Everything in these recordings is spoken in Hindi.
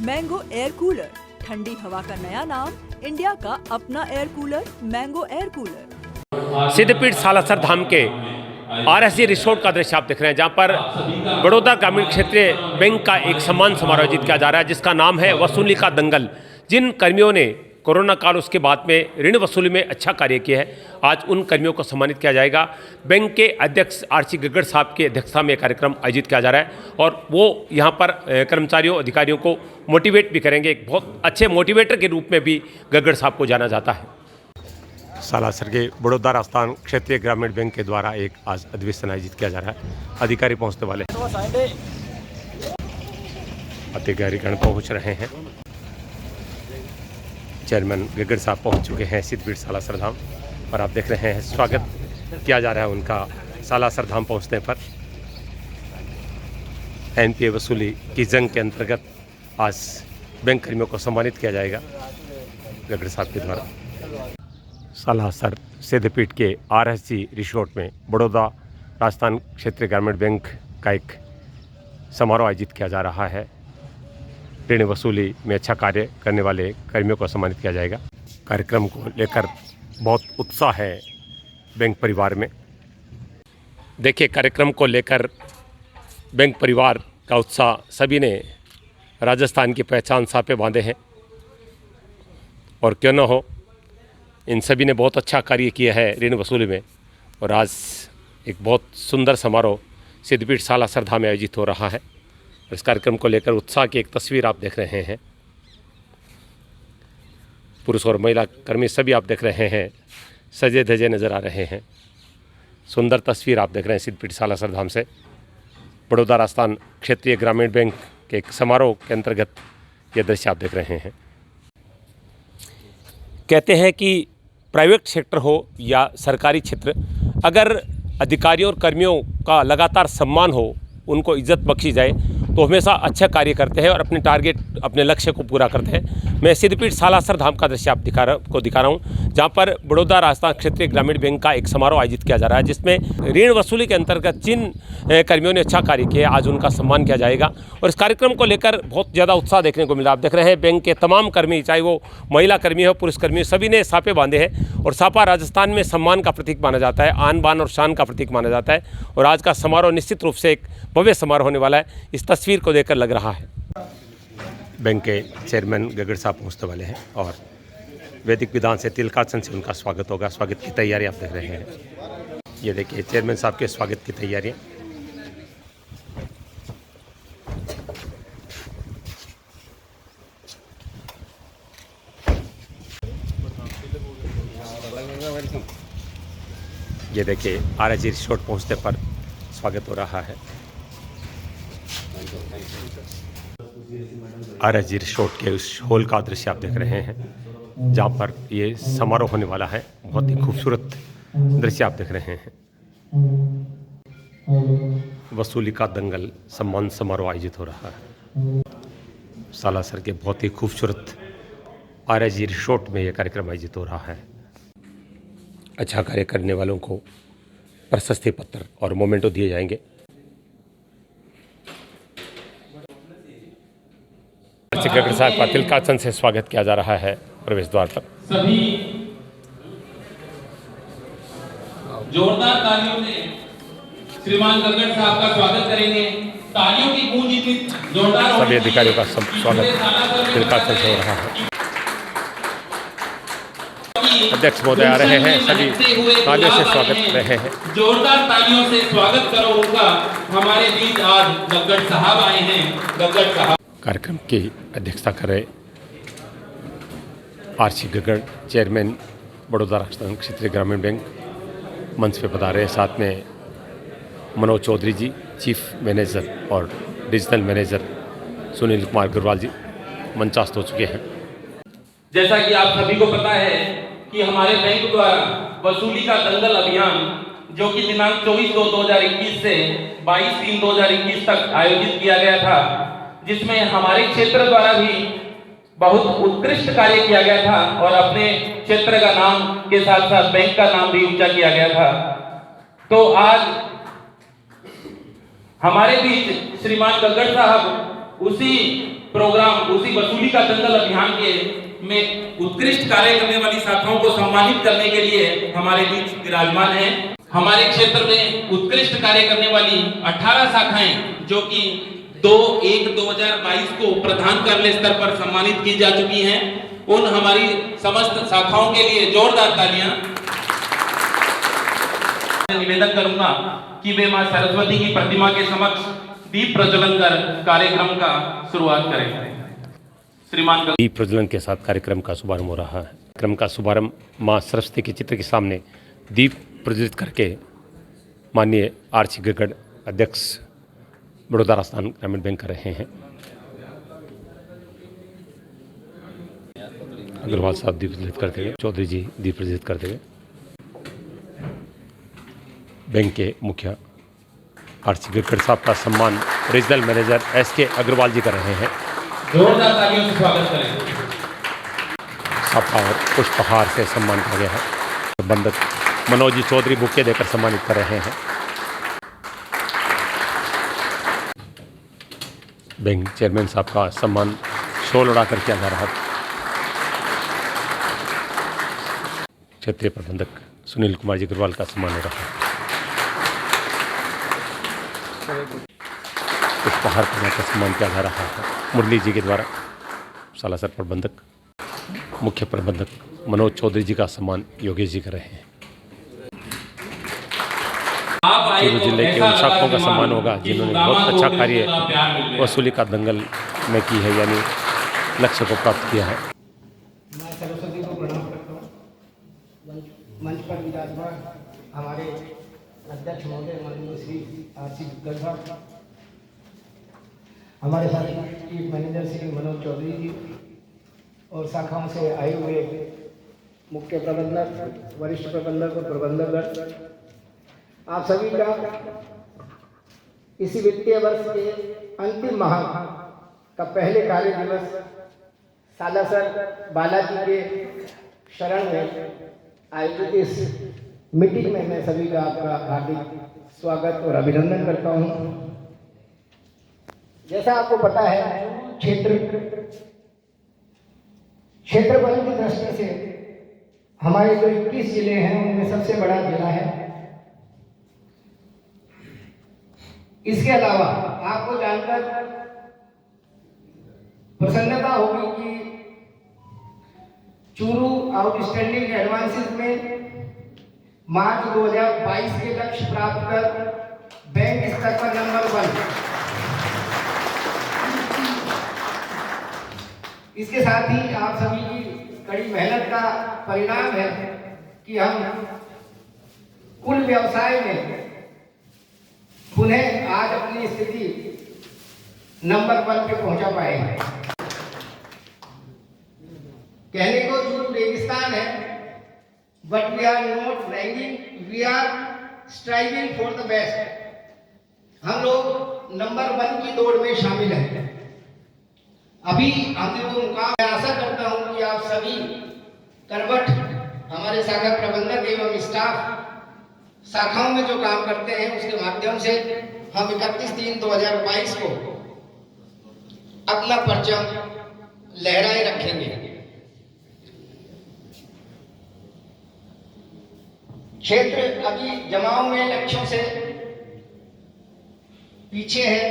मैंगो एयर कूलर, ठंडी हवा का नया नाम, इंडिया का अपना air cooler, mango air cooler. सिद्धपीठ सालासर धाम के आरएसजी रिसोर्ट का दृश्य आप देख रहे हैं, जहां पर बड़ौदा ग्रामीण क्षेत्रीय बैंक का एक सम्मान समारोह आयोजित किया जा रहा है, जिसका नाम है वसूली का दंगल। जिन कर्मियों ने कोरोना काल उसके बाद में ऋण वसूली में अच्छा कार्य किया है, आज उन कर्मियों को सम्मानित किया जाएगा। बैंक के अध्यक्ष आरसी गगड़ साहब की अध्यक्षता में कार्यक्रम आयोजित किया जा रहा है और वो यहाँ पर कर्मचारियों अधिकारियों को मोटिवेट भी करेंगे। एक बहुत अच्छे मोटिवेटर के रूप में भी गगड़ साहब को जाना जाता है। सालासर के बड़ौदा राजस्थान क्षेत्रीय ग्रामीण बैंक के द्वारा एक आज अधिवेशन आयोजित किया जा रहा है। अधिकारी पहुँचने वाले, अधिकारीगण पहुँच रहे हैं। चेयरमैन गगड़ साहब पहुंच चुके हैं सिद्धपीठ सालासर धाम और आप देख रहे हैं स्वागत किया जा रहा है उनका सालासर धाम पहुंचने पर। एनपीए वसूली की जंग के अंतर्गत आज बैंक कर्मियों को सम्मानित किया जाएगा गगड़ साहब के द्वारा। सालासर सिद्धपीठ के आरएसजी रिसोर्ट में बड़ौदा राजस्थान क्षेत्रीय ग्रामीण बैंक का एक समारोह आयोजित किया जा रहा है। ऋण वसूली में अच्छा कार्य करने वाले कर्मियों को सम्मानित किया जाएगा। कार्यक्रम को लेकर बहुत उत्साह है बैंक परिवार में। देखिए, कार्यक्रम को लेकर बैंक परिवार का उत्साह, सभी ने राजस्थान की पहचान सापे बांधे हैं और क्यों न हो, इन सभी ने बहुत अच्छा कार्य किया है ऋण वसूली में। और आज एक बहुत सुंदर समारोह सिद्धपीठ सालासर धाम में आयोजित हो रहा है। इस कार्यक्रम को लेकर उत्साह की एक तस्वीर आप देख रहे हैं। पुरुष और महिला कर्मी सभी आप देख रहे हैं, सजे धजे नज़र आ रहे हैं। सुंदर तस्वीर आप देख रहे हैं सिद्धपीठ सालासर धाम से। बड़ौदा राजस्थान क्षेत्रीय ग्रामीण बैंक के एक समारोह के अंतर्गत ये दृश्य आप देख रहे हैं। कहते हैं कि प्राइवेट सेक्टर हो या सरकारी क्षेत्र, अगर अधिकारियों और कर्मियों का लगातार सम्मान हो, उनको इज्जत बख्शी जाए, तो हमेशा अच्छा कार्य करते हैं और अपने टारगेट, अपने लक्ष्य को पूरा करते हैं। मैं सिद्धपीठ सालासर धाम का दृश्य आप दिखा रहा हूँ, जहाँ पर बड़ौदा राजस्थान क्षेत्रीय ग्रामीण बैंक का एक समारोह आयोजित किया जा रहा है, जिसमें ऋण वसूली के अंतर्गत जिन कर्मियों ने अच्छा कार्य किया, आज उनका सम्मान किया जाएगा। और इस कार्यक्रम को लेकर बहुत ज़्यादा उत्साह देखने को मिला। आप देख रहे हैं बैंक के तमाम कर्मी, चाहे वो महिला कर्मी हो, पुरुष कर्मी, सभी ने सापे बांधे हैं। और सापा राजस्थान में सम्मान का प्रतीक माना जाता है, आन बान और शान का प्रतीक माना जाता है। और आज का समारोह निश्चित रूप से एक भव्य समारोह होने वाला है, इस तस्वीर को देखकर लग रहा है। बैंक के चेयरमैन गगड़ साहब पहुँचने वाले हैं और वैदिक विधान से तिलकासन से उनका स्वागत होगा। स्वागत की तैयारी आप देख रहे हैं। ये देखिए चेयरमैन साहब के स्वागत की तैयारियाँ। ये देखिए आरएसजी रिसोर्ट पहुँचने पर स्वागत हो रहा है। आरएसजी रिसोर्ट के उस हॉल का दृश्य आप देख रहे हैं, जहाँ पर ये समारोह होने वाला है। बहुत ही खूबसूरत दृश्य आप देख रहे हैं। वसूली का दंगल सम्मान समारोह आयोजित हो रहा है। सालासर के बहुत ही खूबसूरत आरएसजी रिसोर्ट में यह कार्यक्रम आयोजित हो रहा है। अच्छा कार्य करने वालों को प्रशस्ति पत्र और मोमेंटो दिए जाएंगे। गगड़ साहब का तिलकासन से स्वागत किया जा रहा है प्रवेश द्वार पर। सभी जोरदार तालियों से श्रीमान गगड़ साहब का स्वागत करेंगे। तालियों की गूंज इतनी जोरदार सभी अधिकारियों का स्वागत तिलकासन से हो रहा है। अध्यक्ष महोदय आ रहे हैं, सभी तालियों से स्वागत कर रहे हैं। जोरदार तालियों से स्वागत करो उनका। हमारे बीच आज गगड़ साहब आए हैं। गगड़ साहब कार्यक्रम की अध्यक्षता कर रहे आरसी गगड़, चेयरमैन बड़ौदा राजस्थान क्षेत्रीय ग्रामीण बैंक, मंच पे पधारे। साथ में मनोज चौधरी जी, चीफ मैनेजर और डिजिटल मैनेजर सुनील कुमार गुरवाल जी मंचास्त हो चुके हैं। जैसा कि आप सभी को पता है कि हमारे बैंक द्वारा वसूली का दंगल अभियान, जो कि दिनांक 24/2/2021 से 22/3/2021 तक आयोजित किया गया था, जिसमें हमारे क्षेत्र द्वारा भी बहुत उत्कृष्ट कार्य किया गया था और अपने क्षेत्र का नाम के साथ साथ बैंक का नाम भी ऊंचा किया गया था। तो आज हमारे बीच श्रीमान गगड़ साहब उसी प्रोग्राम उसी वसूली का दंगल अभियान के में उत्कृष्ट कार्य करने वाली शाखाओं को सम्मानित करने के लिए हमारे बीच विराजमान हैं। हमारे क्षेत्र में उत्कृष्ट कार्य करने वाली 18 शाखाएं जो कि 2/1/2022 को प्रधान कार्यालय स्तर पर सम्मानित की जा चुकी हैं, उन हमारी समस्त शाखाओं के लिए जोरदार तालियां। निवेदन करूंगा कि वे मां सरस्वती की प्रतिमा के समक्ष दीप प्रज्वलन कर कार्यक्रम का शुरुआत करें। श्रीमान दीप प्रज्वलन के साथ कार्यक्रम का शुभारंभ हो रहा है। कार्यक्रम का शुभारंभ मां सरस्वती के चित्र के सामने दीप प्रज्वलित करके माननीय आर.सी. गगड़ अध्यक्ष बड़ौदा राजस्थान ग्रामीण बैंक कर रहे हैं। अग्रवाल साहब दीप प्रज्वलित करते हुए, चौधरी जी दीप प्रज्वलित करते हुए, बैंक के मुखिया आर.सी. गगड़ साहब का सम्मान रीजनल मैनेजर एस.के. अग्रवाल जी कर रहे हैं। जोरदार तालियों से स्वागत करें। साफा और पुष्पहार से सम्मान किया गया है। प्रबंधक मनोज जी चौधरी बुके देकर सम्मानित कर रहे हैं। बैंक चेयरमैन साहब का सम्मान शॉल उड़ाकर किया जा रहा है। क्षेत्रीय प्रबंधक सुनील कुमार जी अग्रवाल का सम्मान हो रहा है। पुष्पहार का सम्मान किया जा रहा है मुरली जी के द्वारा। सालासर प्रबंधक मुख्य प्रबंधक मनोज चौधरी जी का सम्मान योगेश जी कर रहे हैं। चूरू जिले के उन शाखाओं का सम्मान होगा जिन्होंने बहुत अच्छा कार्य वसूली का दंगल में की है, यानी लक्ष्य को प्राप्त किया है। मैं सरस्वती को प्रणाम करता हूँ। मंच पर विराजमान हमारे अध्यक्ष महोदय माननीय श्री आर.सी. गगड़ साहब, हमारे साथ चीफ मैनेजर श्री मनोज चौधरी जी और शाखाओं से आए हुए मुख्य प्रबंधक, वरिष्ठ प्रबंधक और प्रबंधकगण, आप सभी का इसी वित्तीय वर्ष के अंतिम माह का पहले कार्य दिवस सालासर बालाजी के शरण में आयोजित इस मीटिंग में मैं सभी का आपका हार्दिक स्वागत और अभिनंदन करता हूं। जैसा आपको पता है, क्षेत्रफल की दृष्टि से हमारे जो 21 जिले हैं उनमें सबसे बड़ा जिला है। इसके अलावा आपको जानकर प्रसन्नता होगी कि चूरू आउटस्टैंडिंग एडवांसेस में मार्च 2022 के लक्ष्य प्राप्त कर बैंक स्तर पर नंबर 1। इसके साथ ही आप सभी की कड़ी मेहनत का परिणाम है कि हम कुल व्यवसाय में पुनः आज अपनी स्थिति नंबर 1 पे पहुंचा पाए हैं। कहने को चूरू रेगिस्तान है, but we are not ranking, we are striving for the best. हम लोग नंबर 1 की दौड़ में शामिल हैं। अभी हम लोग मुकाम, मैं आशा करता हूं कि आप सभी करवट हमारे शाखा प्रबंधक एवं स्टाफ शाखाओं में जो काम करते हैं उसके माध्यम से हम 31/3/2022 को अपना परचम लहराए रखेंगे। क्षेत्र अभी जमाव में लक्ष्यों से पीछे है,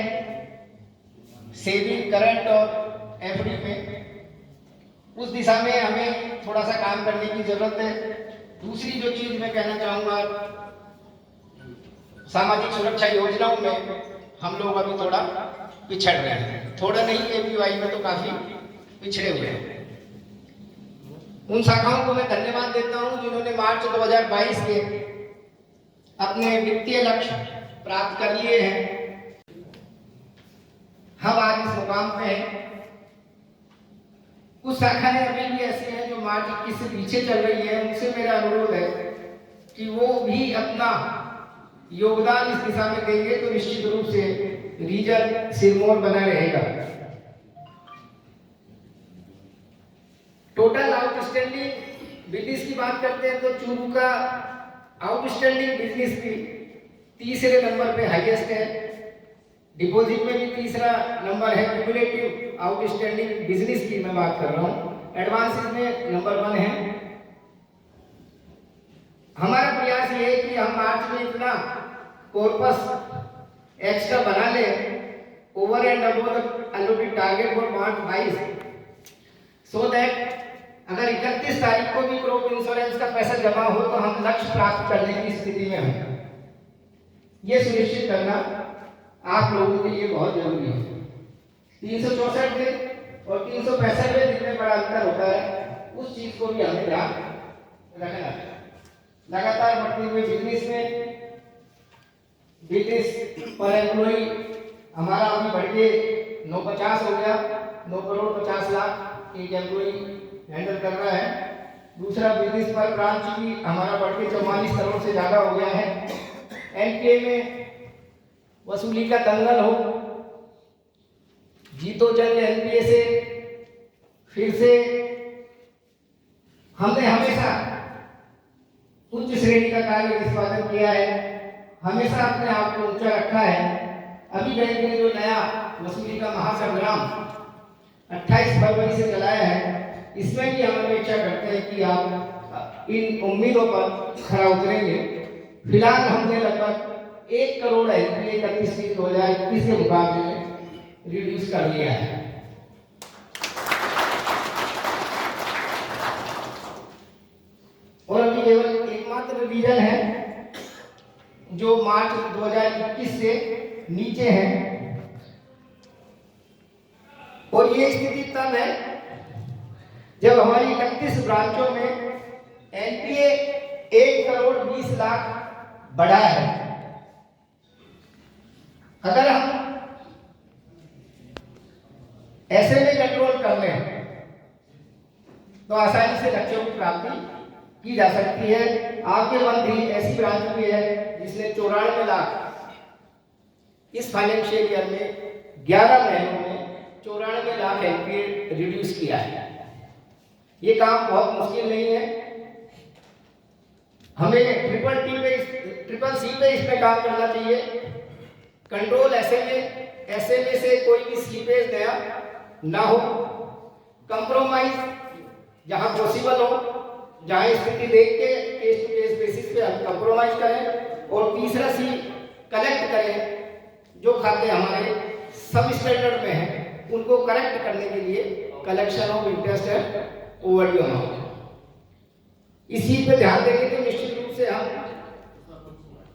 सेविंग, करंट और एफडी में। उस दिशा में हमें थोड़ा सा काम करने की जरूरत है। दूसरी जो चीज मैं कहना चाहूंगा, सामाजिक सुरक्षा योजनाओं में हम लोग अभी थोड़ा पिछड़ रहे हैं। थोड़ा नहीं, एपीवाई में तो काफी पिछड़े हुए हैं। उन शाखाओं को मैं धन्यवाद देता हूं जिन्होंने मार्च 2022 के अपने वित्तीय लक्ष्य प्राप्त कर लिए हैं। हम आज इस मुकाम पे हैं। कुछ शाखाएं अभी भी ऐसी हैं जो मार्च 21 से पीछे चल रही है। उनसे मेरा अनुरोध है कि वो भी अपना योगदान इस दिशा में देंगे तो निश्चित रूप से रीजन सिरमौर बना रहेगा। टोटल आउटस्टैंडिंग बिजनेस की बात करते हैं तो चूरू का आउटस्टैंडिंग बिजनेस भी तीसरे नंबर पे हाईएस्ट है। डिपॉजिट में भी तीसरा नंबर है। क्यूमुलेटिव आउटस्टैंडिंग बिजनेस की मैं बात कर रहा हूँ, एडवांसेस में नंबर 1 है। हमारा प्रयास ये है कि हम मार्च में इतना कॉर्पस एक्स्ट्रा बना ले over and above the allotted target for March 22, so that अगर 31 तारीख को भी क्रॉप इंश्योरेंस का पैसा जमा हो तो हम लक्ष्य प्राप्त करने की स्थिति में हैं। ये सुनिश्चित करना आप लोगों के लिए बहुत जरूरी है। 364 दिन और 365वें दिन में बड़ा अंतर होता है, उस चीज को भी हमें ध्यान रखना है। लगातार बढ़ते हुए बिजनेस पर एम्प्लॉई हमारा अभी बढ़ के 950 हो गया, 9 करोड़ 50 लाख एक एम्प्लॉई हैंडल कर रहा है। दूसरा बिजनेस पर ब्रांच भी हमारा बढ़ के 44 करोड़ से ज्यादा हो गया है। एनपीए में वसूली का दंगल हो, जीतो जंग एनपीए से फिर से हमने हमेशा उच्च श्रेणी का कार्य निष्पादन किया है, हमेशा अपने आप को ऊंचा रखा है। अभी बैंक ने जो नया वसूली का महासंग्राम 28 फरवरी से चलाया है, इसमें भी हम अपेक्षा करते हैं कि आप इन उम्मीदों पर खरा उतरेंगे। फिलहाल हमने लगभग 1 करोड़ एनपीए 31/2021 के मुकाबले में रिड्यूस कर लिया है। और अभी केवल एकमात्र रीजन है जो मार्च 2021 से नीचे है, और ये स्थिति तब है जब हमारी 31 ब्रांचों में एनपीए 1 करोड़ 20 लाख बढ़ा है। अगर हम ऐसे में कंट्रोल कर लें तो आसानी से लक्ष्यों की प्राप्ति की जा सकती है। आपके मंत्री ऐसी ब्रांच भी है जिसने 94 लाख इस फाइनेंशियल ईयर में 11 महीनों में 94 लाख एनपीए रिड्यूस किया है। ये काम बहुत मुश्किल नहीं है, हमें ट्रिपल सी पे इस पे काम करना चाहिए। कंट्रोल एसएमए से कोई भी स्लीपेज नया ना हो, कंप्रोमाइज जहां पॉसिबल हो, जहां स्थिति देख के केस टू केस बेसिस पे हम कंप्रोमाइज करें। और तीसरा सी कलेक्ट करें, जो खाते हमारे सब स्टैंडर्ड में हैं उनको करेक्ट करने के लिए collection of interest and overdue amount, इसी पे ध्यान देंगे तो निश्चित रूप से हम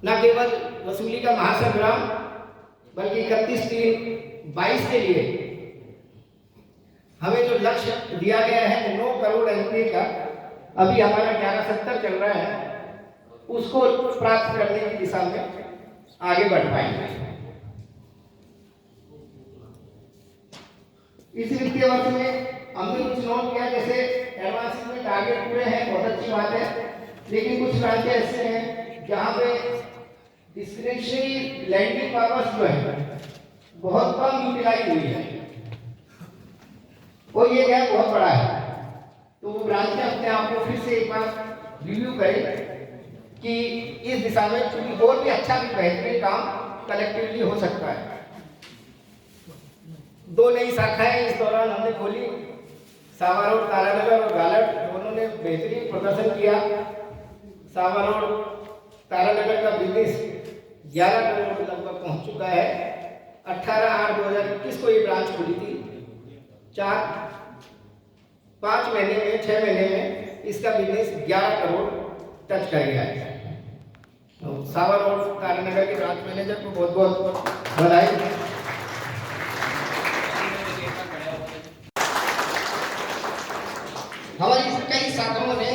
न केवल वसूली का महासंग्राम बल्कि 31/3/22 के लिए हमें जो लक्ष्य दिया गया है 9 करोड़ एनपीए का, अभी हमारा 1170 चल रहा है, उसको प्राप्त करने की दिशा में आगे बढ़ पाएंगे। इस वित्तीय वर्ष में हमने कुछ नोट किया, जैसे एडवांस में टारगेट पूरे हैं, बहुत अच्छी बात है, लेकिन कुछ ब्रांचें ऐसे हैं जहां पे डिस्क्रिशनरी लैंडिंग पावर्स जो है बहुत कम यूटिलाइज हुई है, और ये गैप बहुत बड़ा है। तो वो ब्रांचें अपने आप को फिर से एक बार रिव्यू करें कि इस दिशा में क्योंकि और भी अच्छा भी बेहतरीन काम कलेक्टिवली हो सकता है। 2 नई शाखाएं इस दौरान हमने खोली, सावा रोड तारानगर और गालट, दोनों ने बेहतरीन प्रदर्शन किया। सावा रोड तारानगर का बिजनेस 11 करोड़ लगभग पहुंच चुका है। 18/8/2021 को ये ब्रांच खुली थी। 5 महीने में 6 महीने में इसका बिजनेस 11 करोड़ टच कर गया है। तो सावा रोड तारानगर के ब्रांच मैनेजर को बहुत बहुत बधाई। हमारी कई शाखाओं ने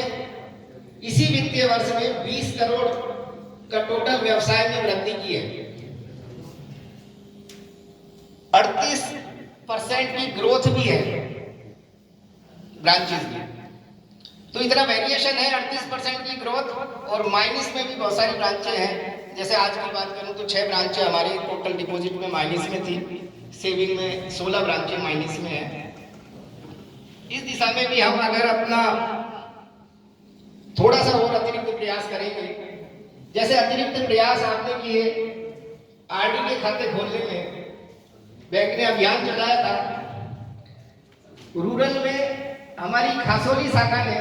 इसी वित्तीय वर्ष में 20 करोड़ का टोटल व्यवसाय में वृद्धि की है। 38% की ग्रोथ भी है ब्रांचेस में, तो इतना वेरिएशन है 38% की ग्रोथ। और माइनस में भी बहुत सारी ब्रांचें हैं, जैसे आज की बात करूं तो 6 ब्रांचें हमारी टोटल डिपॉजिट में माइनस में थी, सेविंग में 16 ब्रांचें माइनस में है। इस दिशा में भी हम अगर अपना थोड़ा सा और अतिरिक्त प्रयास करेंगे, जैसे अतिरिक्त प्रयास आपने किए आरडी के खाते खोलने में, बैंक ने अभियान चलाया था। रूरल में हमारी खासोली शाखा ने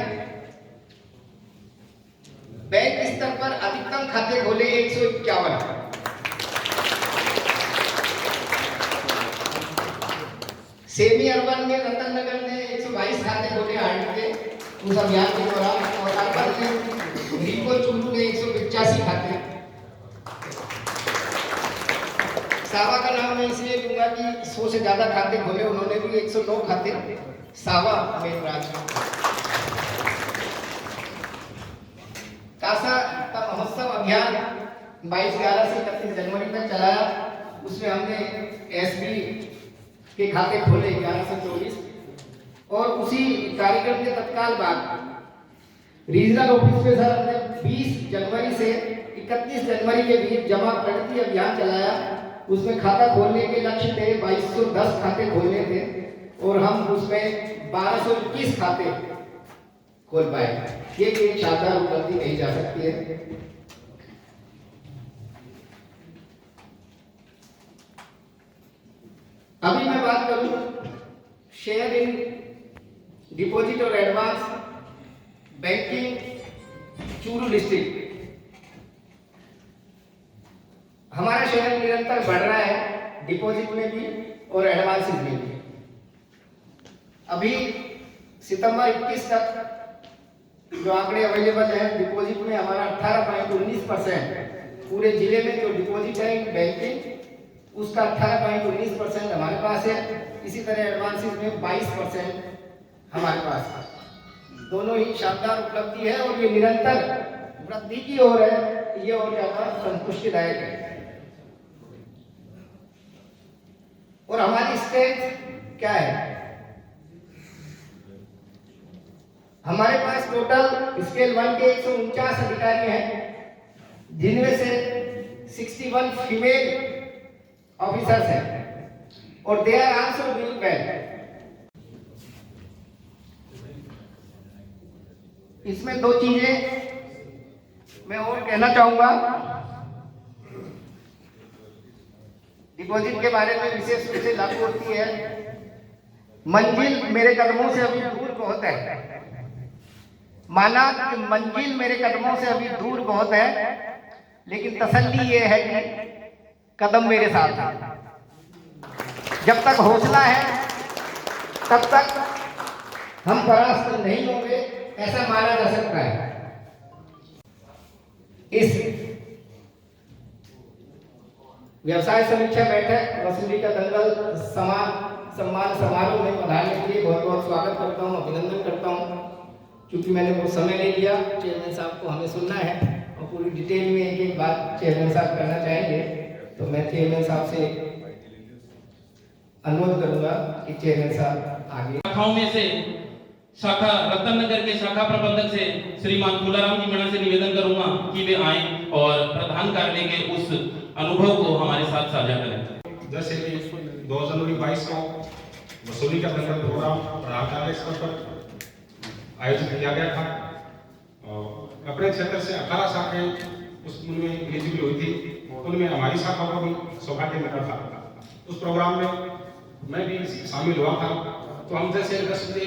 बैंक स्तर पर अधिकतम खाते खोले 151। सेमी अर्बन में रतन नगर ने 122 खाते खोले आरडी के उस अभियान के दौरान, और अर्बन में रिको चुल्लू ने 185 खाते। सावा का नाम मैं इसलिए लूंगा कि 100 से ज्यादा खाते खोले उन्होंने भी, 109 खाते सावा मेन ब्रांच में। कासा का महोत्सव अभियान 22/11 से 31 जनवरी तक चलाया। उसमें हमने एसबी के खाते खोले 1124, और उसी कार्यक्रम के तत्काल बाद रीजनल ऑफिस में सर हमने 20 जनवरी से 31 जनवरी के बीच जमा प्रगति अभियान चलाया। उसमें खाता खोलने के लक्ष्य थे 2210 खाते खोलने थे, और हम उसमें 1221 खाते खोल पाए। ये भी एक शानदार उपलब्धि कही जा सकती है। अभी मैं बात करूं शेयर इन डिपॉजिट और एडवांस बैंकिंग चूरू डिस्ट्रिक्ट। हमारा शेयर निरंतर बढ़ रहा है, डिपॉजिट में भी और एडवांस में भी। अभी सितंबर 21 तक जो आंकड़े अवेलेबल हैं, डिपॉजिट में हमारा 18.19%, पूरे जिले में जो डिपॉजिट है बैंकिंग उसका 18.19% हमारे पास है। इसी तरह एडवांसेस में 22% हमारे पास है। दोनों ही शानदार उपलब्धि है, और ये निरंतर वृद्धि की ओर है। ये और ज्यादा संतुष्टिदायक है। और हमारी स्ट्रेंथ क्या है? हमारे पास टोटल स्केल 1 के 149 अधिकारी हैं, जिनमें से 61 फीमेल ऑफिसर्स हैं, और they are also doing well. इसमें दो चीजें मैं और कहना चाहूंगा। डिपॉजिट के बारे में विशेष रूप से लागू होती है, मंजिल मेरे कदमों से अभी दूर बहुत है। माना कि मंजिल मेरे कदमों से अभी दूर बहुत है, लेकिन तसल्ली ये है कि कदम मेरे साथ है। जब तक हौसला है तब तक हम परास्त नहीं होंगे, ऐसा माना जा सकता है। इस व्यवसाय समीक्षा बैठक वसूली का दंगल सम्मान समारोह में पधारने के लिए बहुत बहुत स्वागत करता हूँ, अभिनंदन करता हूँ। क्योंकि मैंने बहुत समय ले लिया, चेयरमैन साहब को हमें सुनना है और पूरी डिटेल में एक एक बात चेयरमैन साहब करना चाहेंगे। तो मैं चेयरमैन साहब से अनुरोध करूंगा कि चेयरमैन साहब आगे। शाखाओं में से शाखा रतन नगर के शाखा प्रबंधक से श्रीमान तुलाराम जी मीणा से निवेदन करूंगा कि वे आए और प्रधान कार्यालय के उस अनुभव को हमारे साथ साझा करें। जैसे कि 2 जनवरी 22 को वसूली का दंगल प्रोग्राम प्रधान कार्यालय स्तर पर आयोजित किया गया था। अपने क्षेत्र से 18 शाखाएं उसमें एलिजिबल हुई थी, उनमें हमारी शाखा को भी सौभाग्य मिला था। उस प्रोग्राम में मैं भी शामिल हुआ था। तो हम जैसे 10 बजे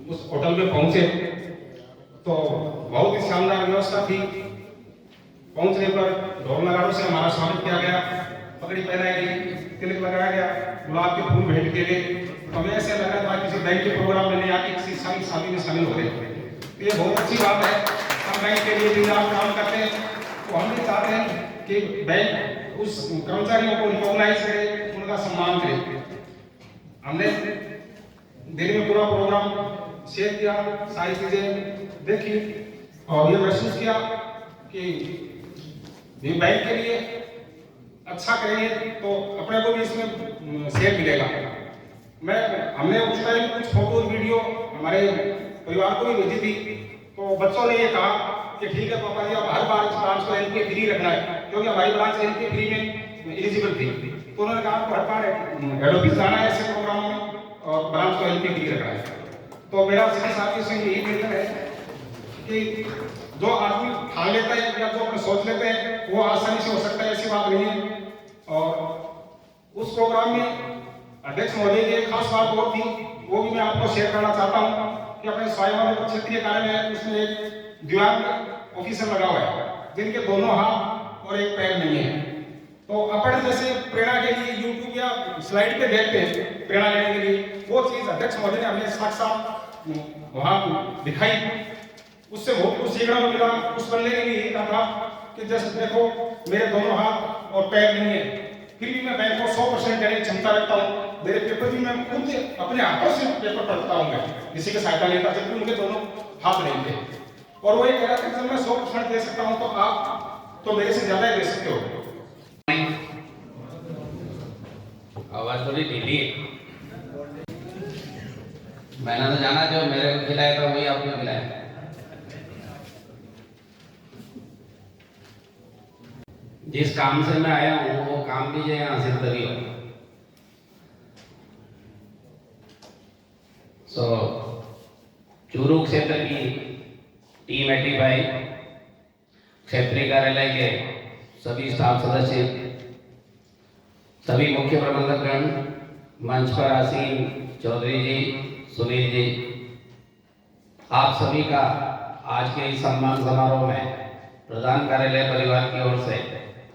उस होटल में पहुंचे तो बहुत ही शानदार व्यवस्था थी। पहुंचने पर ढोल नगाड़ों से हमारा स्वागत किया गया, पगड़ी पहनाई गई, तिलक लगाया गया, गुलाब के फूल भेंट किए गए। हमें ऐसे लग रहा था किसी बैंक के प्रोग्राम में नहीं आके किसी शादी में शामिल हो रहे। ये बहुत अच्छी बात है। हम बैंक के लिए भी आप काम करते हैं, तो हम भी चाहते हैं कि बैंक उस कर्मचारियों को रिकॉग्नाइज करे, उनका सम्मान करे। हमने दिन में पूरा प्रोग्राम शेयर किया, सारी चीजें देखी और ये महसूस किया कि बैंक के लिए अच्छा करेंगे तो अपने को भी इसमें शेयर मिलेगा। हमने उस टाइम कुछ फोटो वीडियो हमारे परिवार को भी भेजी थी। तो बच्चों ने ये कहा कि ठीक है पापा जी, अब हर बार इस ब्रांच को एनपीए फ्री रखना है, क्योंकि हमारी ब्रांच एनपीए फ्री में एलिजिबल थी। तो उन्होंने कहा आपको हर बार हेड ऑफिस जाना है ऐसे प्रोग्राम में और ब्रांच को एनपीए फ्री रखना है। तो मेरा सभी साथियों से यही निवेदन है कि जो आदमी ठान लेता है या जो अपने सोच लेते हैं वो आसानी से हो सकता है, ऐसी बात नहीं है। और उस प्रोग्राम में अध्यक्ष महोदय की एक खास बात और थी, वो भी मैं आपको शेयर करना चाहता हूँ कि अपने स्वायत्त क्षेत्रीय कार्यालय है, उसमें एक दिव्यांग ऑफिसर लगा हुआ है जिनके दोनों हाथ और एक पैर नहीं है। तो अपन जैसे प्रेरणा के लिए यूट्यूब या स्लाइड पे देखते हैं प्रेरणा लेने के लिए, वो चीज अध्यक्ष महोदय ने हमें साक्षात वहां दिखाई, उससे बहुत कुछ सीखने को मिला। उस बंदे ने भी यही कहा था कि जैसे देखो मेरे दोनों हाथ और पैर नहीं है, फिर भी मैं बैंक को 100% देने की क्षमता रखता हूँ। मेरे पेपर भी मैं खुद अपने हाथों से पेपर पढ़ता हूँ, मैं किसी की सहायता लेता, जबकि उनके दोनों हाथ नहीं थे। और वो ये कह रहा था कि जब मैं 100% दे सकता हूँ तो आप तो मेरे से ज्यादा ही दे सकते हो। आवाज थोड़ी ढीली है। मैंने तो जाना जो मेरे को खिलाया था वही आपको खिलाया। जिस काम से मैं आया हूँ वो काम भी जो है हासिल तभी हो। चूरू क्षेत्र की टीम 85 क्षेत्रीय कार्यालय के सभी स्टाफ सदस्य, सभी मुख्य प्रबंधकगण, मंच पर आसीन चौधरी जी, सुनील जी, आप सभी का आज के इस सम्मान समारोह में प्रधान कार्यालय परिवार की ओर से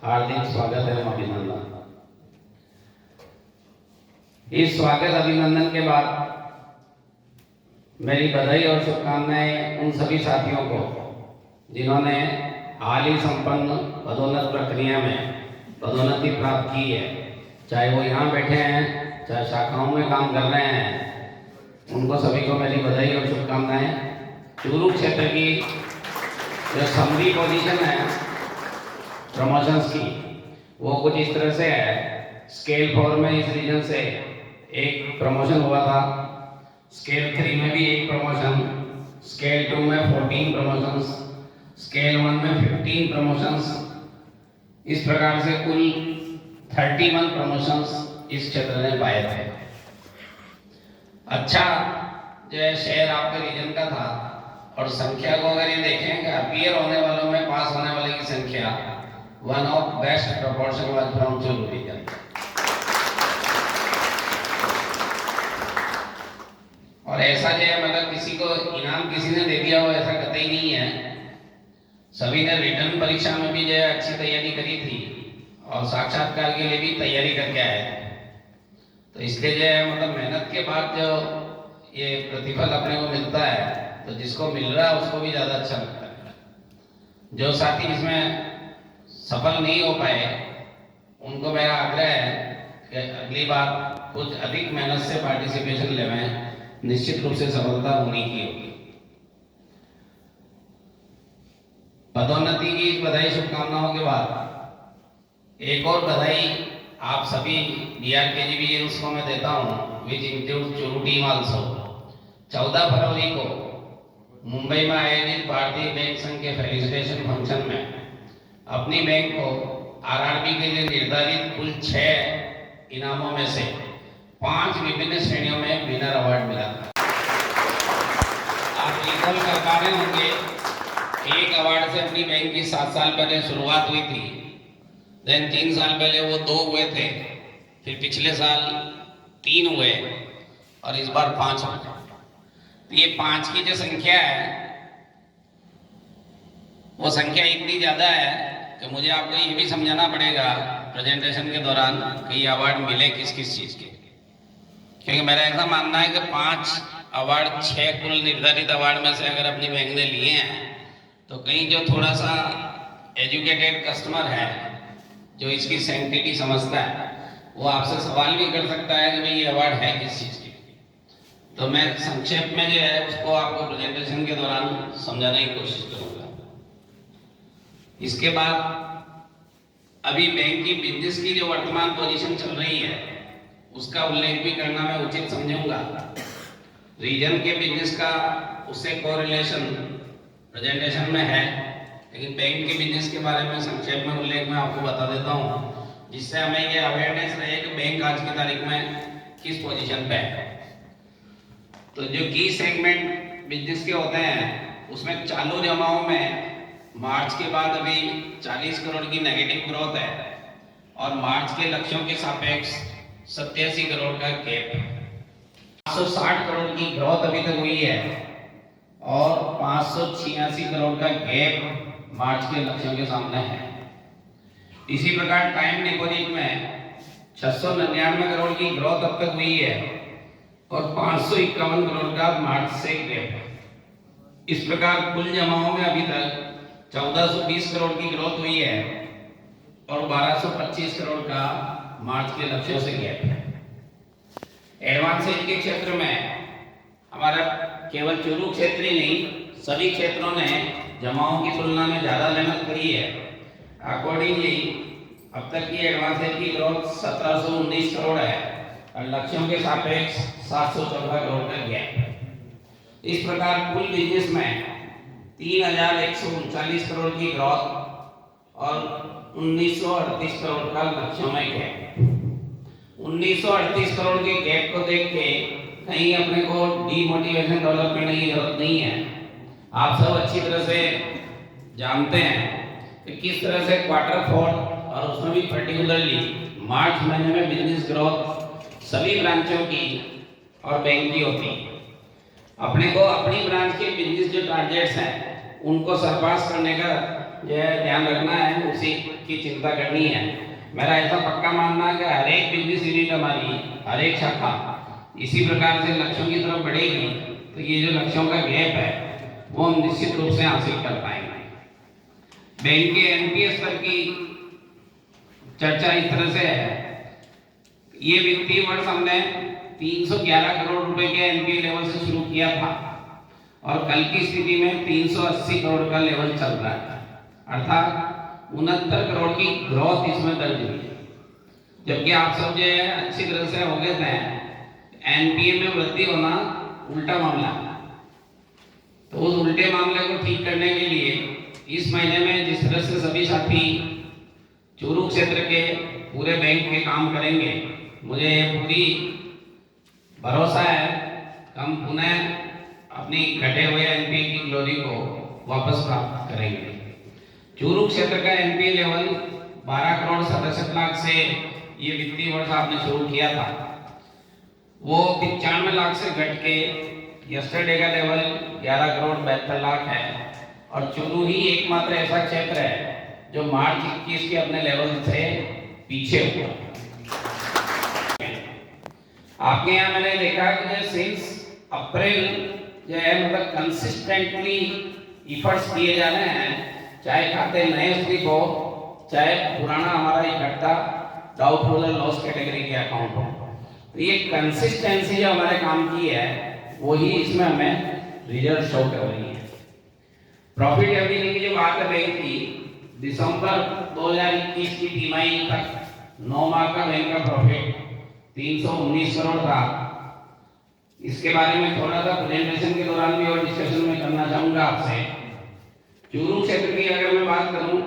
हार्दिक स्वागत एवं अभिनंदन। इस स्वागत अभिनंदन के बाद मेरी बधाई और शुभकामनाएं उन सभी साथियों को जिन्होंने हाल ही संपन्न पदोन्नत प्रक्रिया में पदोन्नति प्राप्त की है, चाहे वो यहाँ बैठे हैं चाहे शाखाओं में काम कर रहे हैं, उनको सभी को मेरी बधाई और शुभकामनाएं। चूरू क्षेत्र की जो समरी पोजीशन है प्रमोशंस की, वो कुछ इस तरह से है। स्केल 4 में इस रीजन से एक प्रमोशन हुआ था, स्केल 3 में भी एक प्रमोशन, स्केल 2 में 14 प्रमोशंस, स्केल 1 में 15 प्रमोशंस, इस प्रकार से कुल 31 प्रमोशंस इस क्षेत्र ने पाए थे। अच्छा जो है शेयर आपके रीजन का था, और संख्या को अगर ये देखें कि अपीयर होने वालों में पास होने वाले की संख्या one of best proportion was from Churu region. और ऐसा जो है मतलब किसी को इनाम किसी ने दे दिया हो ऐसा कतई नहीं है। सभी ने रिटर्न परीक्षा में भी जो है अच्छी तैयारी करी थी और साक्षात्कार के लिए भी तैयारी करके आए थे। तो इसलिए जो है मतलब मेहनत के बाद जो ये प्रतिफल अपने को मिलता है, तो जिसको मिल रहा है उसको भी ज़्यादा अच्छा लगता है। जो साथी इसमें सफल नहीं हो पाए उनको मेरा आग्रह है कि अगली बार कुछ अधिक मेहनत से पार्टिसिपेशन लेवें, निश्चित रूप से सफलता होनी की होगी। पदोन्नति की बधाई शुभकामनाओं के बाद एक और बधाई आप सभी BRKGBs को मैं देता हूं, which includes Churu team also. 14 फरवरी को मुंबई में आयोजित भारतीय बैंक संघ के फेलिसिटेशन फंक्शन में अपनी बैंक को RRB के लिए निर्धारित कुल 6 इनामों में से 5 विभिन्न श्रेणियों में विनर अवार्ड मिला था। आप रिकॉल कर पा रहे होंगे, एक अवार्ड से अपनी बैंक की 7 साल पहले शुरुआत हुई थी, देन 3 साल पहले वो 2 हुए थे, फिर पिछले साल 3 हुए और इस बार 5 हुए। तो ये 5 की जो संख्या है वो संख्या इतनी ज्यादा है कि मुझे आपको ये भी समझाना पड़ेगा प्रेजेंटेशन के दौरान कि ये अवार्ड मिले किस किस चीज के। क्योंकि मेरा ऐसा मानना है कि 5 अवार्ड 6 कुल निर्धारित अवार्ड में से अगर अपनी बैंक ने लिए हैं, तो कहीं जो थोड़ा सा एजुकेटेड कस्टमर है जो इसकी सैंक्टिटी समझता है, वो आपसे सवाल भी कर सकता है कि भाई ये अवार्ड है किस चीज की। तो मैं संक्षेप में जो है उसको आपको प्रेजेंटेशन के दौरान समझाने की कोशिश करूंगा। इसके बाद अभी बैंक की बिजनेस की जो वर्तमान पोजीशन चल रही है उसका उल्लेख भी करना मैं उचित समझूंगा। रीजन के बिजनेस का उससे कोरिलेशन प्रेजेंटेशन में है, लेकिन बैंक के बिजनेस के बारे में संक्षेप में उल्लेख मैं आपको बता देता हूं, जिससे हमें ये अवेयरनेस रहे कि बैंक आज की तारीख में किस पोजीशन पे है। तो जो की सेगमेंट बिजनेस के होते हैं उसमें चालू जमाओं में मार्च के बाद अभी 40 करोड़ की नेगेटिव ग्रोथ है, और मार्च के लक्ष्यों के सापेक्ष 87 करोड़ का गैप। 560 करोड़ की ग्रोथ अभी तक हुई है और 586 करोड़ का गैप मार्च के लक्ष्यों के सामने है। इसी प्रकार टाइम डिपॉजिट में 699 करोड़ की ग्रोथ अब तक हुई है और 551 करोड़ का मार्च से गैप है। इस प्रकार कुल जमाओं में अभी तक 1420 करोड़ की ग्रोथ हुई है और 1225 करोड़ का मार्च के लक्ष्यों से गैप है। एडवांस एज के क्षेत्र में हमारा केवल चूरू क्षेत्र ही नहीं, सभी क्षेत्रों ने जमाओं की तुलना में ज्यादा मेहनत करी है। अकॉर्डिंगली अब तक की एडवांस एज की ग्रोथ 1719 करोड़ है और लक्ष्यों के सापेक्ष 714 करोड़ का गैप है। इस प्रकार कुल बिजनेस में 3139 करोड़ की ग्रोथ और 1938 करोड़ का लक्ष्यों में गैप। 1938 करोड़ के गैप को देख के कहीं अपने को डीमोटिवेशन डेवलप करने की जरूरत नहीं है। आप सब अच्छी तरह से जानते हैं कि किस तरह से क्वार्टर 4 और उसमें भी पर्टिकुलरली मार्च महीने में बिजनेस ग्रोथ सभी ब्रांचों की और बैंक की होती है। अपने को अपनी ब्रांच के बिजनेस जो टारगेट्स हैं उनको सरपास करने का जो है ध्यान रखना है, उसी की चिंता करनी है। मेरा ऐसा पक्का मानना है कि हर एक बिजनेस यूनिट हमारी, हर एक शाखा इसी प्रकार से लक्ष्यों की तरफ बढ़ेगी तो ये जो लक्ष्यों का गैप है वो हम निश्चित रूप से हासिल कर पाएंगे। बैंक के एनपीए स्तर की चर्चा इस तरह से है। ये वित्तीय वर्ष हमने 311 करोड़ रुपए के एनपीए लेवल से शुरू किया था और कल की स्थिति में 380 करोड़ का लेवल चल रहा है, अर्थात 69 करोड़ की ग्रोथ इसमें दर्ज हुई है। जबकि आप सब जो है अच्छी तरह से अवगत हैं, एनपीए में वृद्धि होना उल्टा मामला है। तो उस उल्टे मामले को ठीक करने के लिए इस महीने में जिस तरह से सभी साथी चूरू क्षेत्र के पूरे बैंक के काम करेंगे, मुझे पूरी भरोसा है हम पुनः अपनी घटे हुए एनपीए की ग्लोरी को वापस प्राप्त करेंगे। चूरू क्षेत्र का एनपीए लेवल 12 करोड़ 67 लाख से ये वित्तीय वर्ष आपने शुरू किया था, वो 95 लाख से घट के यस्टरडे का लेवल 11 करोड़ 72 लाख है और चूरू ही एकमात्र ऐसा क्षेत्र है जो मार्च 21 के अपने लेवल से पीछे हुआ। आपके यहाँ मैंने देखा कि सिंस अप्रैल जो है मतलब कंसिस्टेंटली इफर्ट्स किए जा रहे हैं, चाहे खाते नए स्लिप हो चाहे पुराना हमारा इकट्ठा डाउटफुल लॉस कैटेगरी के अकाउंट हो। तो ये कंसिस्टेंसी जो हमारे काम की है वही इसमें हमें रिजल्ट शो कर रही है। प्रॉफिटेबिलिटी की जो बात है की दिसंबर 2021 की तिमाही तक 9 माह का बैंक का प्रॉफिट 319 करोड़ था। इसके बारे में थोड़ा सा प्रेजेंटेशन के दौरान भी और डिस्कशन में करना चाहूंगा आपसे। चूरू क्षेत्र की अगर मैं बात करूं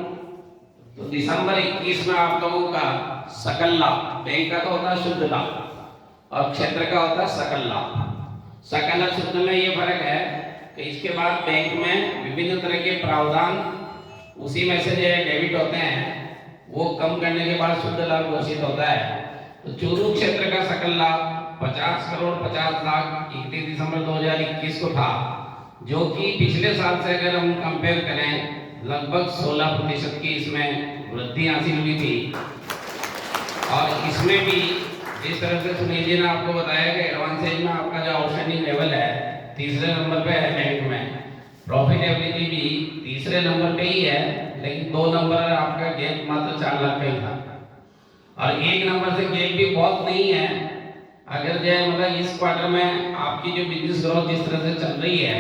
तो दिसंबर 21 में आप लोगों का सकल लाभ, बैंक का तो होता है शुद्ध लाभ और क्षेत्र का होता है सकल लाभ। सकल और शुद्ध में ये फर्क है कि इसके बाद बैंक में विभिन्न तरह के प्रावधान उसी में से जो डेबिट होते हैं वो कम करने के बाद शुद्ध लाभ घोषित होता है। तो चूरू क्षेत्र का सकल लाभ 50 करोड़ 50 लाख 31 दिसंबर 2021 को था, जो कि पिछले साल से अगर हम कंपेयर करें लगभग 16% की इसमें वृद्धि हासिल हुई थी। और इसमें भी इस तरह से सुनील जी ने आपको बताया कि एडवांसेज में आपका जो आउटस्टैंडिंग लेवल है तीसरे नंबर पे है बैंक में, प्रॉफिटेबिलिटी भी तीसरे नंबर पे ही है, लेकिन 2 नंबर आपका गैप मात्र 4 लाख का ही था और 1 नंबर से गैप भी बहुत नहीं है। अगर जो मतलब इस क्वार्टर में आपकी जो बिजनेस ग्रोथ जिस तरह से चल रही है,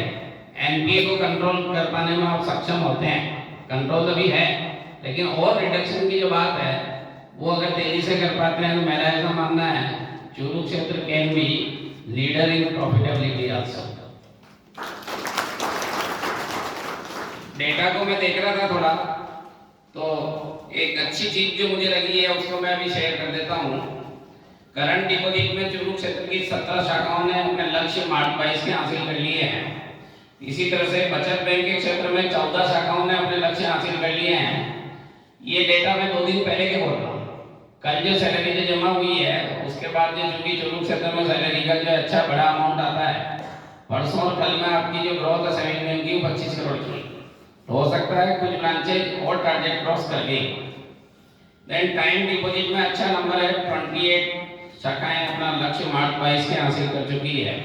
एनपीए को कंट्रोल कर पाने में आप सक्षम होते हैं, कंट्रोल अभी है, लेकिन और रिडक्शन की जो बात है वो अगर तेजी से कर पाते हैं तो मेरा ऐसा मानना है चूरू क्षेत्र can be leader in profitability also. Data को मैं देख रहा था थोड़ा, तो एक अच्छी चीज जो मुझे लगी है उसको मैं अभी शेयर कर देता हूँ। करंट डिपॉजिट में चूरू क्षेत्र की 17 शाखाओं ने अपने लक्ष्य मार्च 22 के हासिल कर लिए हैं। इसी तरह से बचत बैंक के क्षेत्र में 14 शाखाओं ने अपने लक्ष्य हासिल कर लिए हैं। ये डेटा मैं 2 दिन पहले के बोल रहा हूँ, कल जो सैलरी जो जमा हुई है उसके बाद जो चूंकि चुरू क्षेत्र में सैलरी का जो अच्छा बड़ा अमाउंट आता है, परसों और कल में आपकी जो ग्रोथ है सेविंग में की 25 करोड़ की, तो हो सकता है कुछ ब्रांचेज और टारगेट क्रॉस कर गई। देन टाइम डिपॉजिट में अच्छा नंबर है, 28 शाखाएं अपना लक्ष्य मार्च 22 के हासिल कर चुकी है,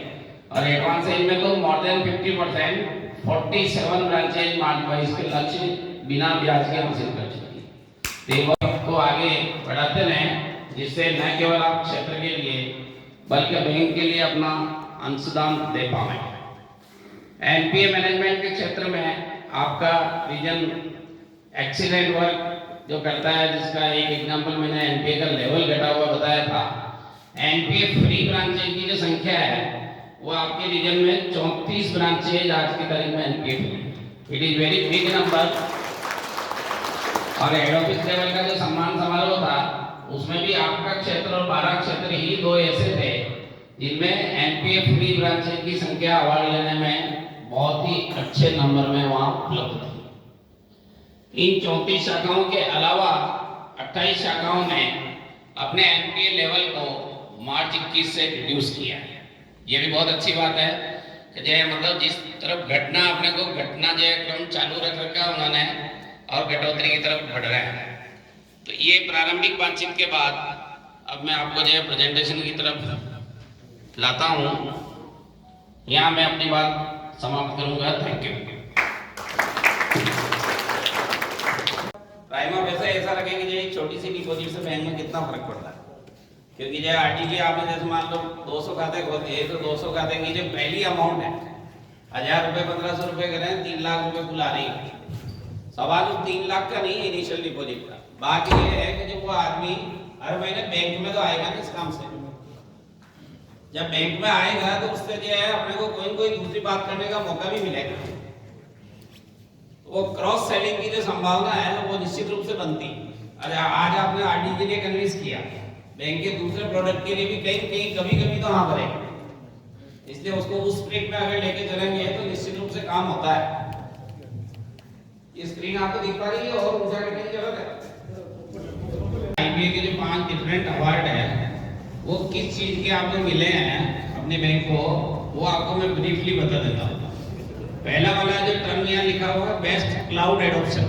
और एडवांस एज में तो मोर देन 50%, 47 ब्रांचेज मार्च 22 के लक्ष्य बिना ब्याज के हासिल कर चुकी है। तो आपको आगे बढ़ाते रहें, जिससे न केवल आप क्षेत्र के लिए बल्कि बैंक के लिए अपना अंशदान दे पाए। एनपीए मैनेजमेंट के क्षेत्र में आपका रीजन एक्सीलेंट वर्क जो करता है, जिसका एक एग्जांपल मैंने एनपीए का लेवल घटा हुआ बताया था। एनपीए फ्री ब्रांचेज की जो संख्या है वो आपके रीजन में 34 ब्रांचेज आज की तारीख में NPA free. It is very big number. और हेड ऑफिस लेवल का जो सम्मान समारोह था उसमें भी आपका क्षेत्र और 12 क्षेत्र ही 2 ऐसे थे जिनमें एनपीए फ्री ब्रांचेज की संख्या अवार्ड लेने में बहुत ही अच्छे नंबर में वहां उपलब्ध थी। इन 34 शाखाओं के अलावा 28 शाखाओं ने अपने एनपीए लेवल को मार्च 21 से रिड्यूस किया है। ये भी बहुत अच्छी बात है कि जो मतलब जिस तरफ घटना अपने को घटना जो क्रम चालू रख रखा उन्होंने और कटौती की तरफ बढ़ रहे हैं। तो ये प्रारंभिक बातचीत के बाद अब मैं आपको जो प्रेजेंटेशन की तरफ लाता हूँ। यहाँ मैं अपनी बात समाप्त करूँगा। Thank you. प्राइमा वैसे ऐसा लगे कि ये छोटी सी डिपॉजिट से बैंक में कितना फर्क पड़ता है, क्योंकि जो आरटीजी आपने जैसे मान लो 200 खाते खोलते हैं तो 200 खाते की जो पहली अमाउंट है 1000 रुपये 1500 रुपये करें 3 लाख रुपये कुल आ रही है। सवाल उस 3 लाख का नहीं है इनिशियल डिपॉजिट का, बात ये है कि जब वो आदमी हर महीने बैंक में तो आएगा ना इस काम से, जब बैंक में आएगा तो उससे जो है अपने को कोई कोई दूसरी बात करने का मौका भी मिलेगा। वो क्रॉस सेलिंग की जो संभावना है वो निश्चित रूप से बनती है। अरे आज आपने आरडी के लिए कन्विंस किया, बैंक के दूसरे प्रोडक्ट के लिए भी कहीं कभी कभी तो हाँ करेगा, इसलिए उसको उस स्प्रिट में अगर लेके चलेंगे तो निश्चित रूप से काम होता है। ये स्क्रीन आपको दिख पा रही है और ऊंचा करने की जरूरत है। आईबीए के जो 5 डिफरेंट अवार्ड है वो किस चीज के आपको मिले हैं अपने बैंक को, वो आपको मैं ब्रीफली बता देता हूँ। पहला वाला जो टर्म यहाँ लिखा हुआ है बेस्ट क्लाउड एडॉप्शन,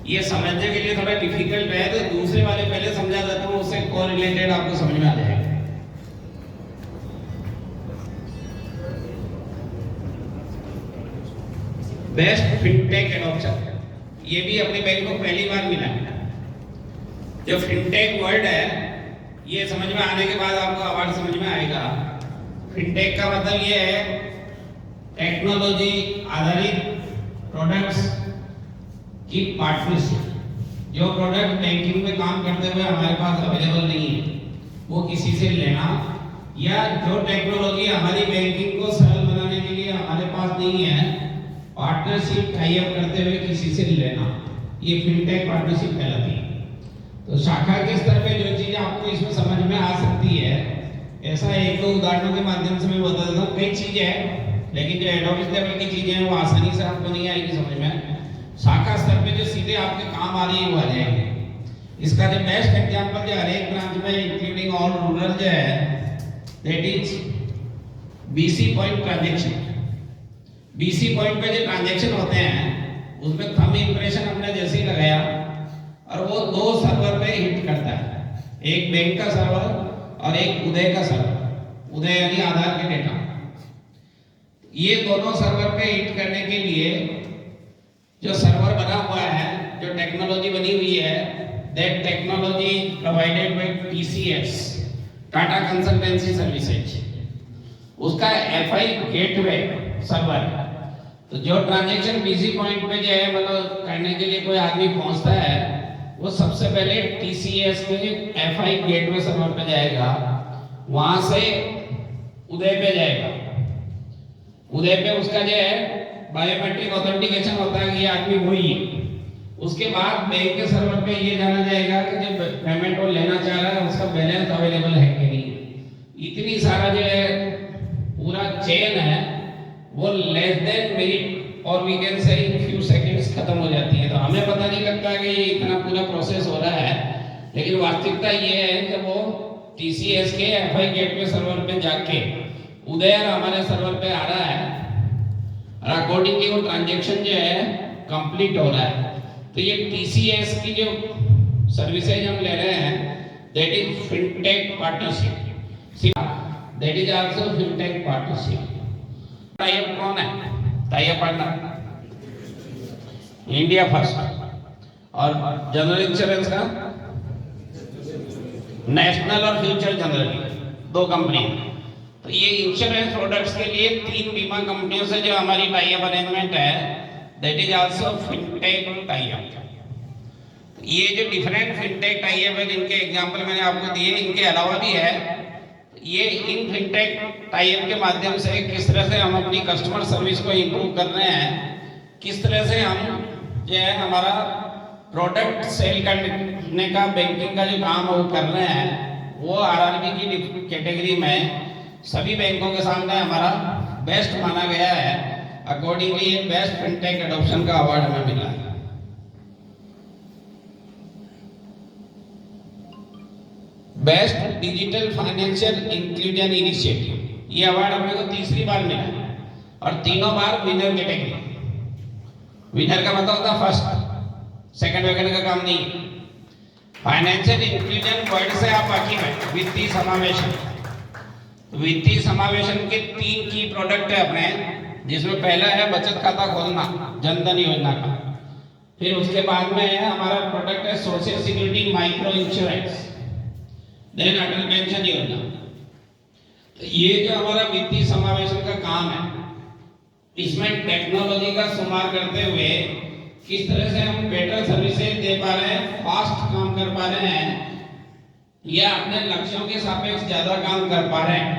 ये समझने के लिए थोड़ा डिफिकल्ट है, तो दूसरे वाले पहले समझा देता हूँ, उससे कोरिलेटेड आपको समझ में आ जाएगा। बेस्ट फिनटेक एडॉप्शन, ये भी अपने बैंक को पहली बार मिला है। जो फिनटेक वर्ड है ये समझ में आने के बाद आपको अवार्ड समझ में आएगा। फिनटेक का मतलब ये है टेक्नोलॉजी आधारित प्रोडक्ट्स की पार्टनरशिप। जो प्रोडक्ट बैंकिंग में काम करते हुए हमारे पास अवेलेबल नहीं है वो किसी से लेना, या जो टेक्नोलॉजी हमारी बैंकिंग को सरल बनाने के लिए हमारे पास नहीं है पार्टनरशिप टाई अप करते हुए किसी से लेना, ये फिनटेक पार्टनरशिप कहलाती है। तो शाखा के स्तर पे जो चीजें आपको इसमें समझ में आ सकती है, ऐसा एक दो उदाहरणों के माध्यम से मैं बता देता हूँ। कई चीजें हैं लेकिन जो हेड ऑफिस लेवल की चीजें हैं वो आसानी से आपको नहीं आएगी समझ में। शाखा स्तर पे जो सीधे आपके काम आ रही है वो आ जाएगी। इसका जो बेस्ट एग्जांपल जो हर एक ब्रांच में इंक्लूडिंग ऑल रूरल जो है that is BC point transaction. BC point पे जो ट्रांजैक्शन होते हैं उसमें थंब इंप्रेशन हमने जैसे ही लगाया और वो 2 सर्वर पे हिट करता है, एक बैंक का सर्वर और एक उदय का सर्वर। उदय यानी आधार के डेटा। ये दोनों सर्वर पे हिट करने के लिए जो सर्वर बना हुआ है, जो टेक्नोलॉजी बनी हुई है, that technology provided by TCS Tata consultancy services, उसका एफआई गेटवे सर्वर। तो जो ट्रांजैक्शन बीसी पॉइंट पे जो है मतलब करने के लिए कोई आदमी पहुंचता है वो सबसे पहले टीसीएस के एफआई गेटवे सर्वर पे जाएगा, वहां से उदय पे जाएगा। उदय पे उसका जो है बायोमेट्रिक ऑथेंटिकेशन होता है कि ये आदमी वही है। उसके बाद बैंक के सर्वर पे ये जाना जाएगा कि जो पेमेंट वो लेना चाह रहा है उसका बैलेंस अवेलेबल है कि नहीं। इतनी सारा जो है पूरा चेन है वो लेस देन मिनट और we can say few seconds खत्म हो जाती है। तो हमें पता नहीं लगता कि ये इतना पूरा प्रोसेस हो रहा है, लेकिन वास्तविकता ये है कि वो TCS के FI गेटवे सर्वर पे जाके उदयर हमारे सर्वर पे आ रहा है और अकॉर्डिंगली वो ट्रांजैक्शन जो है कंप्लीट हो रहा है। तो ये TCS की जो सर्विसेज हम ले रहे हैं that is fintech partnership, that is also fintech partnership. Tie up कौन है? Tie up partner India first. और जनरल इंश्योरेंस का नेशनल और फ्यूचर जनरल, दो कंपनी। तो ये इंश्योरेंस प्रोडक्ट्स के लिए 3 बीमा कंपनियों से जो हमारी टाई अप अरेंजमेंट है that is also fintech tie up. ये जो डिफरेंट फिनटेक टाई अप है जिनके एग्जांपल मैंने आपको दिए, इनके अलावा भी है। ये इन फिनटेक टाई अप के माध्यम से किस तरह से हम अपनी कस्टमर सर्विस को इंप्रूव कर रहे हैं, किस तरह से हम जो है हमारा प्रोडक्ट सेल करने का बैंकिंग का जो काम वो कर रहे हैं, वो RRB की कैटेगरी में सभी बैंकों के सामने हमारा बेस्ट माना गया है। अकॉर्डिंगली ये बेस्ट फिनटेक एडॉप्शन का अवार्ड हमें मिला है। Best digital financial inclusion initiative, ये अवार्ड हमें को तीसरी बार मिला है और तीनों बार विनर कैटेगरी। विनर का मतलब होता है फर्स्ट, सेकंड वगैरह का काम नहीं है। फाइनेंशियल इंक्लूजन वर्ड से आप वाकिफ हैं, वित्तीय समावेशन। वित्तीय समावेशन के 3 की प्रोडक्ट है अपने, जिसमें पहला है बचत खाता खोलना जनधन योजना का। फिर उसके बाद में है हमारा प्रोडक्ट है social security micro insurance, then Atal pension Yojana. तो ये जो हमारा वित्तीय समावेशन का काम है, इसमें टेक्नोलॉजी का शुमार करते हुए किस तरह से हम बेटर सर्विसेज दे पा रहे हैं, फास्ट काम कर पा रहे हैं या अपने लक्ष्यों के सापेक्ष ज्यादा काम कर पा रहे हैं,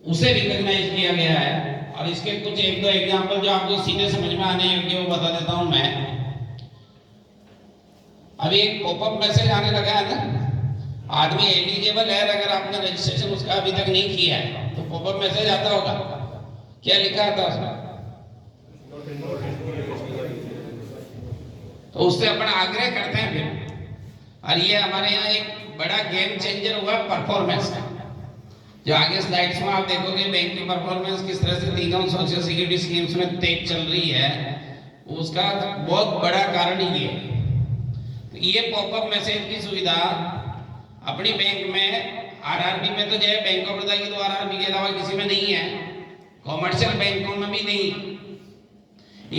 उसे रिकॉग्नाइज किया गया है। और इसके कुछ 1-2 एग्जांपल जो आपको सीधे समझ में आने हैं वो बता देता हूं मैं। अभी एक पॉपअप मैसेज आने लगा है ना, आदमी एलिजिबल है, अगर आपने रजिस्ट्रेशन उसका अभी तक नहीं किया है तो पॉपअप मैसेज आता होगा। क्या लिखा था उसमें? तो उससे अपन आग्रह करते हैं फिर। और ये हमारे यहाँ एक बड़ा गेम चेंजर हुआ परफॉर्मेंस का, जो आगे स्लाइड्स में आप देखोगे बैंक की परफॉर्मेंस किस तरह से तीनों सोशल सिक्योरिटी स्कीम्स में तेज चल रही है, उसका बहुत बड़ा कारण ये है। तो ये पॉपअप मैसेज की सुविधा अपनी बैंक में RRB में तो जो है बैंक ऑफ बड़ौदा की तो RRB के अलावा किसी में नहीं है, कॉमर्शियल बैंकों में भी नहीं।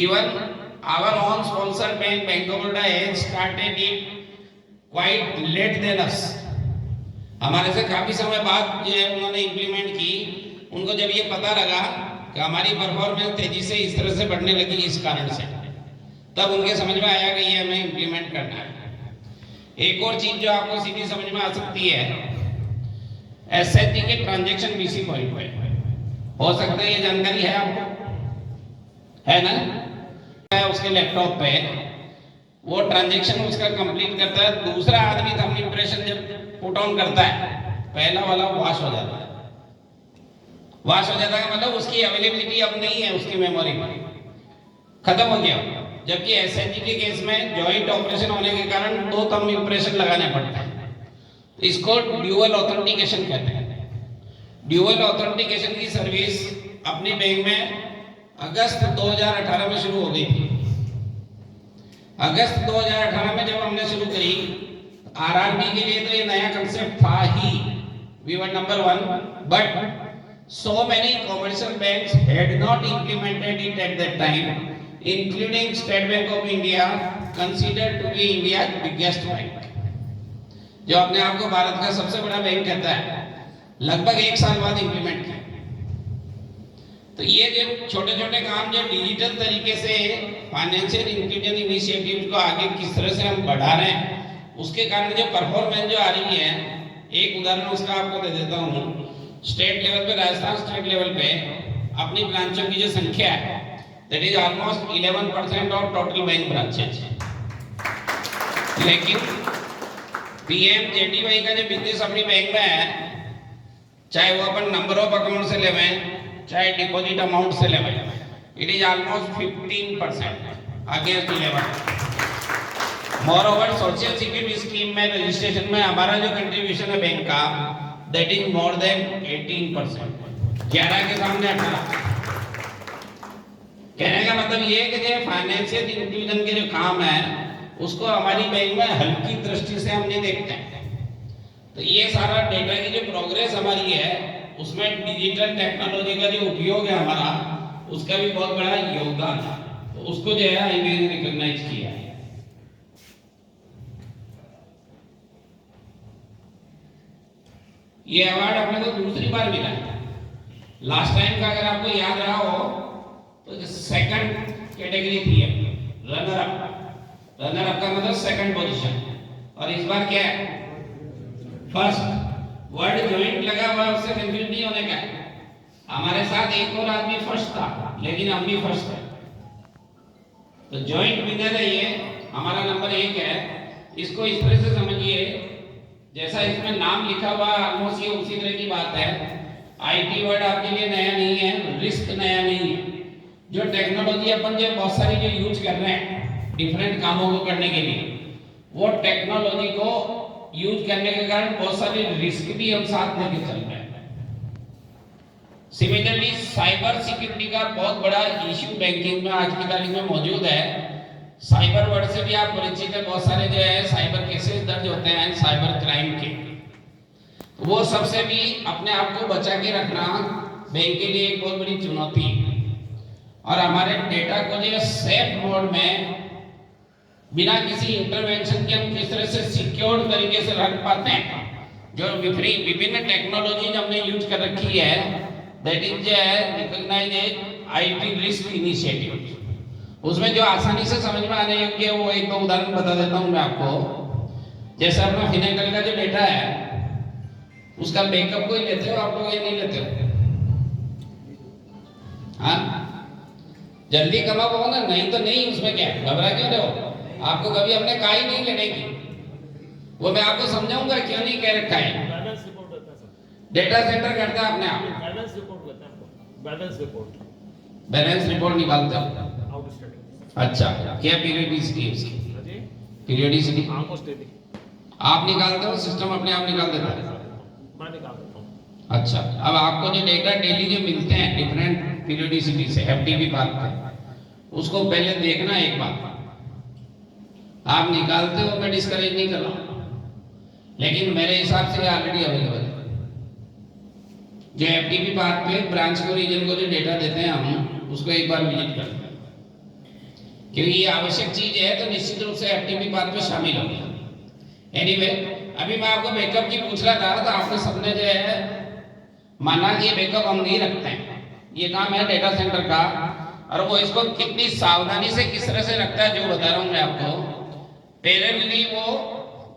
Even our own sponsored bank Bank of Baroda has started it quite late than us। हमारे से काफी समय बाद जो है उन्होंने इम्प्लीमेंट की। उनको जब ये पता लगा कि हमारी परफॉर्मेंस तेजी से इस तरह से बढ़ने लगी इस कारण से, तब उनके समझ में आया कि ये हमें इम्प्लीमेंट करना है। एक और चीज जो आपको सीधी समझ में आ सकती है, SHG के ट्रांजैक्शन BC पॉइंट पे हो सकता है, ये जानकारी है आपको, है ना? उसके लैपटॉप पे वो ट्रांजैक्शन उसका कंप्लीट करता है, दूसरा आदमी थंब इंप्रेशन जब पुट ऑन करता है, पहला वाला वॉश हो जाता है। वॉश हो जाता है मतलब उसकी अवेलेबिलिटी अब नहीं है उसकी मेमोरी में, खत्म हो गया। जबकि SHG के केस में जॉइंट ऑपरेशन होने के कारण 2 थंब इंप्रेशन लगाने पड़ते हैं। इसको ड्यूअल ऑथेंटिकेशन कहते हैं। ड्यूअल ऑथेंटिकेशन की सर्विस अपनी बैंक में अगस्त 2018 में शुरू हो गई थी। अगस्त 2018 में जब हमने शुरू करी, RRB के लिए तो ये नया कंसेप्ट था ही, we were number 1, but so many commercial banks had not implemented it at that time, including State Bank of India, considered to be India's biggest bank, जो अपने आप को भारत का सबसे बड़ा बैंक कहता है, लगभग 1 साल बाद इंप्लीमेंट किया। तो ये जो छोटे छोटे काम जो डिजिटल तरीके से फाइनेंशियल इंक्लूजन इनिशिएटिव को आगे किस तरह से हम बढ़ा रहे हैं, उसके कारण जो परफॉर्मेंस जो आ रही है, एक उदाहरण उसका आपको दे देता हूँ। स्टेट लेवल पे, राजस्थान स्टेट लेवल पे अपनी ब्रांचों की जो संख्या है that is almost 11% of total bank branches. लेकिन PMJDY का जो बिजनेस अपनी बैंक में है, चाहे वो अपन नंबर ऑफ अकाउंट से लेवें चाहे डिपॉजिट अमाउंट से लेवें, it is almost 15% against 11। Moreover social security scheme में रजिस्ट्रेशन में हमारा जो कंट्रीब्यूशन है बैंक का, दैट इज मोर देन 18%। 11 के सामने 18। कहने का मतलब ये है कि जो फाइनेंशियल इंक्लूजन के जो काम है उसको हमारी बैंक में हल्की दृष्टि से हम नहीं देखते हैं। तो ये सारा डेटा की जो प्रोग्रेस हमारी है उसमें डिजिटल टेक्नोलॉजी का जो उपयोग है हमारा, उसका भी बहुत बड़ा योगदान है। तो उसको जो है आईबीए ने रिकॉग्नाइज किया है। ये अवार्ड अपने को दूसरी बार मिला है। लास्ट टाइम का अगर आपको याद रहा हो तो सेकंड कैटेगरी थी रनर अप। रनर अप का मतलब सेकंड पोजीशन, और इस बार क्या है? फर्स्ट। वर्ड जॉइंट लगा हुआ, उससे कंफ्यूज नहीं होने का। हमारे साथ एक और आदमी फर्स्ट था, लेकिन हम भी फर्स्ट है, तो जॉइंट विनर है ये। हमारा नंबर 1 है। इसको इस तरह से समझिए, जैसा इसमें नाम लिखा हुआ ऑलमोस्ट ये उसी तरह की बात है। आईटी वर्ड आपके लिए नया नहीं है, रिस्क नया नहीं है। जो टेक्नोलॉजी अपन जो बहुत सारी जो यूज कर रहे हैं डिफरेंट कामों को करने के लिए, वो टेक्नोलॉजी को यूज करने के कारण बहुत सारे रिस्क भी हम साथ लेके चल रहे हैं। सिमिलरली साइबर सिक्योरिटी का बहुत बड़ा इश्यू बैंकिंग में आज की तारीख में मौजूद है। साइबर वर्ड से भी आप परिचित है। बहुत सारे जो है साइबर केसेस दर्ज होते हैं साइबर क्राइम के। वो सबसे भी अपने आप को बचा के रखना बैंक के लिए एक बहुत बड़ी चुनौती है। और हमारे डेटा को जो सेफ मोड में बिना किसी इंटरवेंशन के हम किस तरह से सिक्योर तरीके से रख पाते हैं। जो विभिन्न टेक्नोलॉजी हमने यूज कर रखी है, that is recognised IT risk initiative. उसमें जो आसानी से समझ में आने योग्य वो एक दो उदाहरण बता देता हूं मैं आपको। जैसे अपना फिनेंशियल का जो डेटा है उसका बैकअप कोई लेते हो आप लोग या नहीं लेते हो? हाँ, जल्दी कमा पाओ ना, नहीं तो नहीं। उसमें क्या घबरा क्यों रहे हो? आपको कभी हमने कहा ही नहीं लेने की। वो मैं आपको समझाऊंगा क्यों नहीं कह रखा है। डेटा सेंटर करता है अपने आप बैलेंस रिपोर्ट निकालता है। अच्छा, क्या पीरियडिसिटी है उसकी? पीरियडिसिटी आप निकालते हो, सिस्टम अपने आप निकाल देता है? अच्छा, अब आपको जो डेटा डेली जो मिलते हैं डिफरेंट पीरियडिसिटी से एफटीपी पाथ पे, उसको पहले देखना एक बार। आप निकालते हो, मैं डिस्करेज नहीं कर रहा हूं, लेकिन मेरे हिसाब से ऑलरेडी अवेलेबल है। जो एफटीपी पाथ पे ब्रांच को रीजन को जो डेटा देते हैं हम उसको एक बार विजिट करते हैं, क्योंकि ये आवश्यक चीज है तो निश्चित रूप से एफटीपी पाथ पे शामिल होगी। एनीवे, अभी मैं आपको बैकअप की पूछ रहा था तो आपने सबने जो है माना कि ये बैकअप हम नहीं रखते हैं, ये काम है डेटा सेंटर का। और वो इसको कितनी सावधानी से किस तरह से रखता है जो बता रहा हूं मैं आपको। पैरेलली वो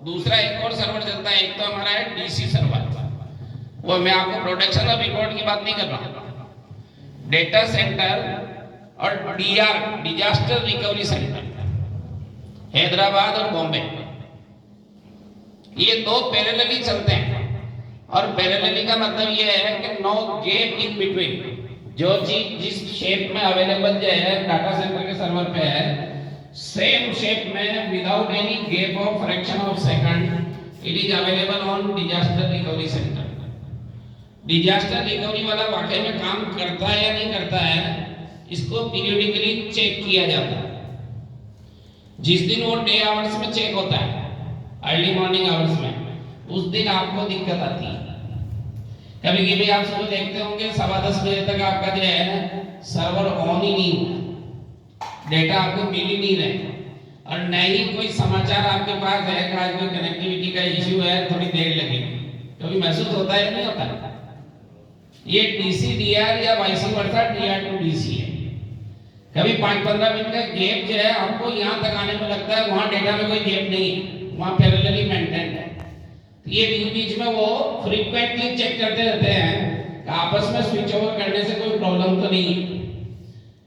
दूसरा एक और सर्वर चलता है। एक तो हमारा है डीसी सर्वर, वो मैं आपको प्रोटेक्शन ऑफ रिकॉर्ड की बात नहीं कर रहा। डेटा सेंटर और DR disaster recovery centre Hyderabad और बॉम्बे, ये दो पैरेलली चलते हैं। और पैरेलली का मतलब ये है कि नो गैप इन बिटवीन। जो चीज जिस शेप में अवेलेबल जो है डाटा सेंटर के सर्वर पे है, सेम शेप में without any gap of fraction of second it is available on disaster recovery centre. Disaster recovery वाला वाकई में काम करता है या नहीं करता है, इसको पीरियडिकली चेक किया जाता है। जिस दिन वो डे आवर्स में चेक होता है, अर्ली मॉर्निंग आवर्स में, उस दिन आपको दिक्कत आती है। कभी कभी आप सुबह देखते होंगे 10:15 बजे तक आपका जो है सर्वर ऑन ही नहीं हुआ, डेटा आपको मिल ही नहीं रहे, और न ही कोई समाचार आपके पास है कि आज कोई कनेक्टिविटी का इश्यू है, थोड़ी देर लगेगी। कभी महसूस होता है नहीं होता? ये डीसी डीआर या vice versa DR to DC है। कभी 5-15 मिनट का गैप जो है हमको यहाँ तक आने में लगता है, वहाँ डेटा में कोई गैप नहीं है, वहाँ पैरेलली मेंटेन है। ये बीच बीच में वो फ्रीक्वेंटली चेक करते रहते हैं कि आपस में स्विच ओवर करने से कोई प्रॉब्लम तो नहीं है।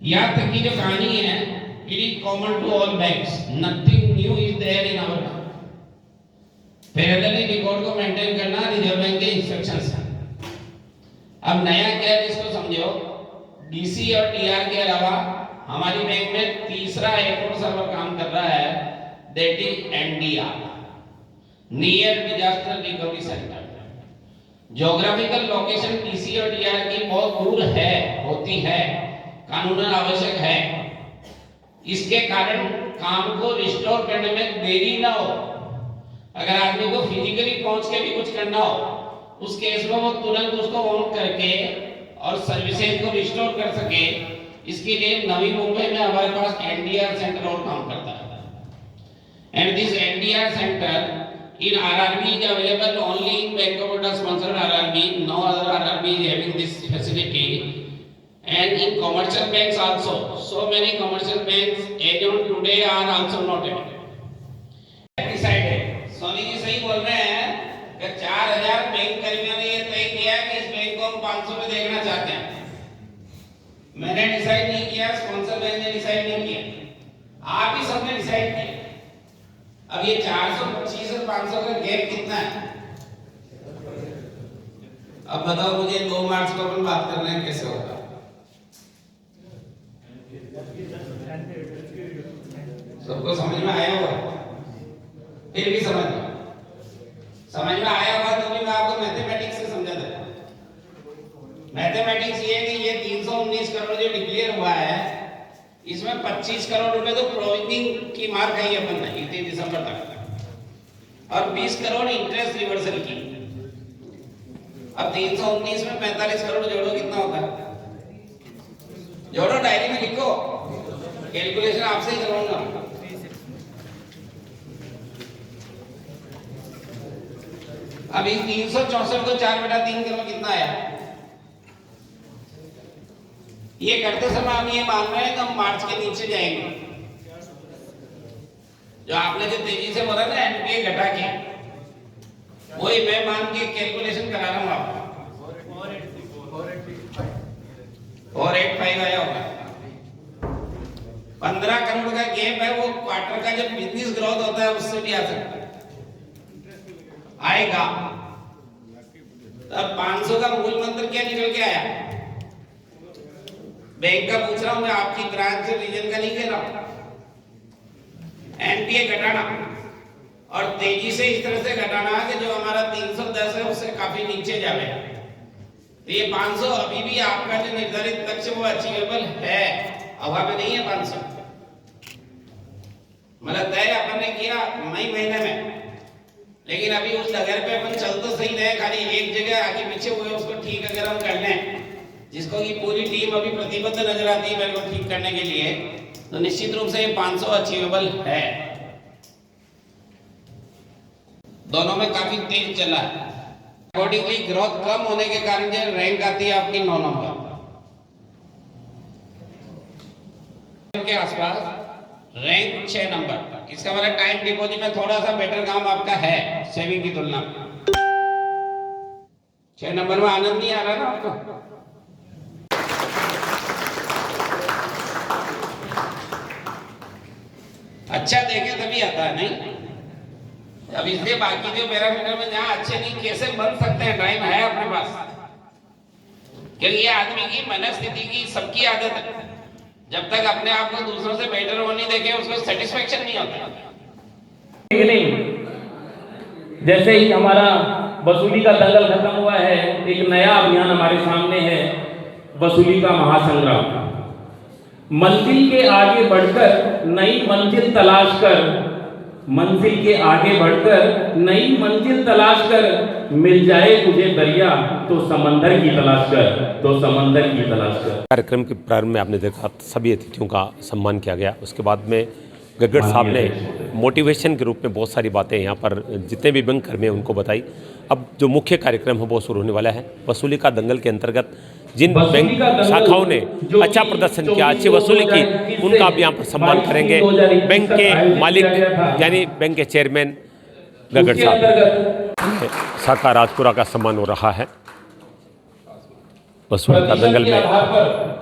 यहाँ तक की जो कहानी है, it is common to all banks, nothing new is there in our. Parallelly record को मेंटेन करना रिजर्व बैंक के इंस्ट्रक्शंस है। अब नया क्या है इसको समझो। डीसी और टीआर के अलावा हमारी बैंक में तीसरा एक और सर्वर काम कर रहा है, that is NDR, Near Disaster Recovery Center. Geographical location PC और डीआर की बहुत दूर होती है, कानूनन आवश्यक है। इसके कारण काम को रिस्टोर करने में देरी ना हो। अगर आदमी को फिजिकली पहुंच के भी कुछ करना हो, उस केस में वो तुरंत उसको ऑन करके और सर्विसेज को रिस्टोर कर सके, इसके लिए नवी मुंबई में हमारे पास एनडीआर सेंटर और काम करता है। And this NDR centre in RRB is available only in Bank of Baroda sponsored RRB. No other RRB is having this facility. And in commercial banks also, so many commercial banks as on today are also not available. Decided. Soni ji सही बोल रहे हैं कि 4000 बैंक कर्मियों ने ये तय किया कि इस बैंक को हम 500 में देखना चाहते हैं। मैंने डिसाइड नहीं किया, स्पॉन्सर बैंक ने डिसाइड नहीं किया, आप ही सबने डिसाइड किया। अब ये 425 और 500 का गैप कितना है? अब बताओ मुझे 2 मार्च को अपन बात कर रहे हैं, कैसे होगा? सबको समझ में आया होगा? फिर भी समझ में आया होगा तो भी मैं आपको मैथमेटिक्स से समझा देता। मैथमेटिक्स ये है कि ये 319 करोड़ जो डिक्लेयर हुआ है, इसमें 25 करोड़ रुपए तो प्रोविजनिंग की मार खाई अपन ने 31 दिसंबर तक, और 20 करोड़ इंटरेस्ट रिवर्सल की। अब 319 में 45 करोड़ जोड़ो, कितना होता है? जोड़ो, डायरी में लिखो, कैलकुलेशन आपसे ही करवाऊंगा। अब इस 364 को 4/3 करो, कितना आया? ये करते समय हम ये मान रहे हैं कि हम मार्च के नीचे जाएंगे। जो आपने जो तेजी से बोला ना एनपीए घटा के, वही मैं मान के कैलकुलेशन करा रहा हूं आपको। 485 आया होगा। 15 करोड़ का गैप है, वो क्वार्टर का जब बिजनेस ग्रोथ होता है उससे भी आ सकता है, आएगा। तब 500 का मूल मंत्र क्या निकल के आया? बैंक का पूछ रहा हूं मैं, आपकी ब्रांच से रीजन का नहीं कह रहा हूं। एनपीए घटाना और तेजी से इस तरह से घटाना कि जो हमारा 310 है उससे काफी नीचे जावे। तो ये 500 अभी भी आपका जो निर्धारित लक्ष्य वो अचीवेबल है, हवा में नहीं है 500। मतलब तय अपन ने किया मई महीने में, लेकिन अभी उस डगर पे अपन चल तो सही रहे, खाली एक जगह आगे पीछे हुए उसको ठीक अगर हम कर लें, जिसको की पूरी टीम अभी प्रतिबद्ध नजर आती है मेरे को ठीक करने के लिए, तो निश्चित रूप से ये 500 अचीवेबल है। दोनों में काफी तेज चला है। अकॉर्डिंगली ग्रोथ कम होने के कारण जो रैंक आती है आपकी 9 नंबर के आसपास, रैंक 6 नंबर। इसका मतलब टाइम डिपॉजिट में थोड़ा सा बेटर काम आपका है सेविंग की तुलना में। 6 नंबर में आनंद नहीं आ रहा ना आपको? अच्छा देखे तभी आता है, नहीं? अब इसलिए बाकी जो पैरामीटर में जहां अच्छे नहीं कैसे बन सकते हैं, टाइम है अपने पास। क्योंकि ये आदमी की मनस्थिति की सबकी आदत है, जब तक अपने आप को दूसरों से बेटर होने देखे उसको सेटिस्फेक्शन नहीं होता। जैसे ही हमारा वसूली का दंगल खत्म हुआ है, एक नया अभियान हमारे सामने है, वसूली का महासंग्राम। मंजिल के आगे बढ़कर नई मंजिल तलाश कर, मंजिल के आगे बढ़कर नई मंजिल तलाश कर, मिल जाए तुझे दरिया तो समंदर की तलाश कर, तो समंदर की तलाश कर। कार्यक्रम के प्रारंभ में आपने देखा सभी अतिथियों का सम्मान किया गया। उसके बाद में गगड़ साहब ने मोटिवेशन के रूप में बहुत सारी बातें यहाँ पर जितने भी बैंक कर्मी हैं उनको बताई। अब जो मुख्य कार्यक्रम है वो शुरू होने वाला है। वसूली का दंगल के अंतर्गत जिन बैंक शाखाओं ने अच्छा प्रदर्शन किया, अच्छी वसूली की, उनका आप यहाँ पर सम्मान करेंगे। बैंक के मालिक यानी बैंक के चेयरमैन गगड़ साहब, शाखा राजपुरा का सम्मान हो रहा है। वसूली का दंगल में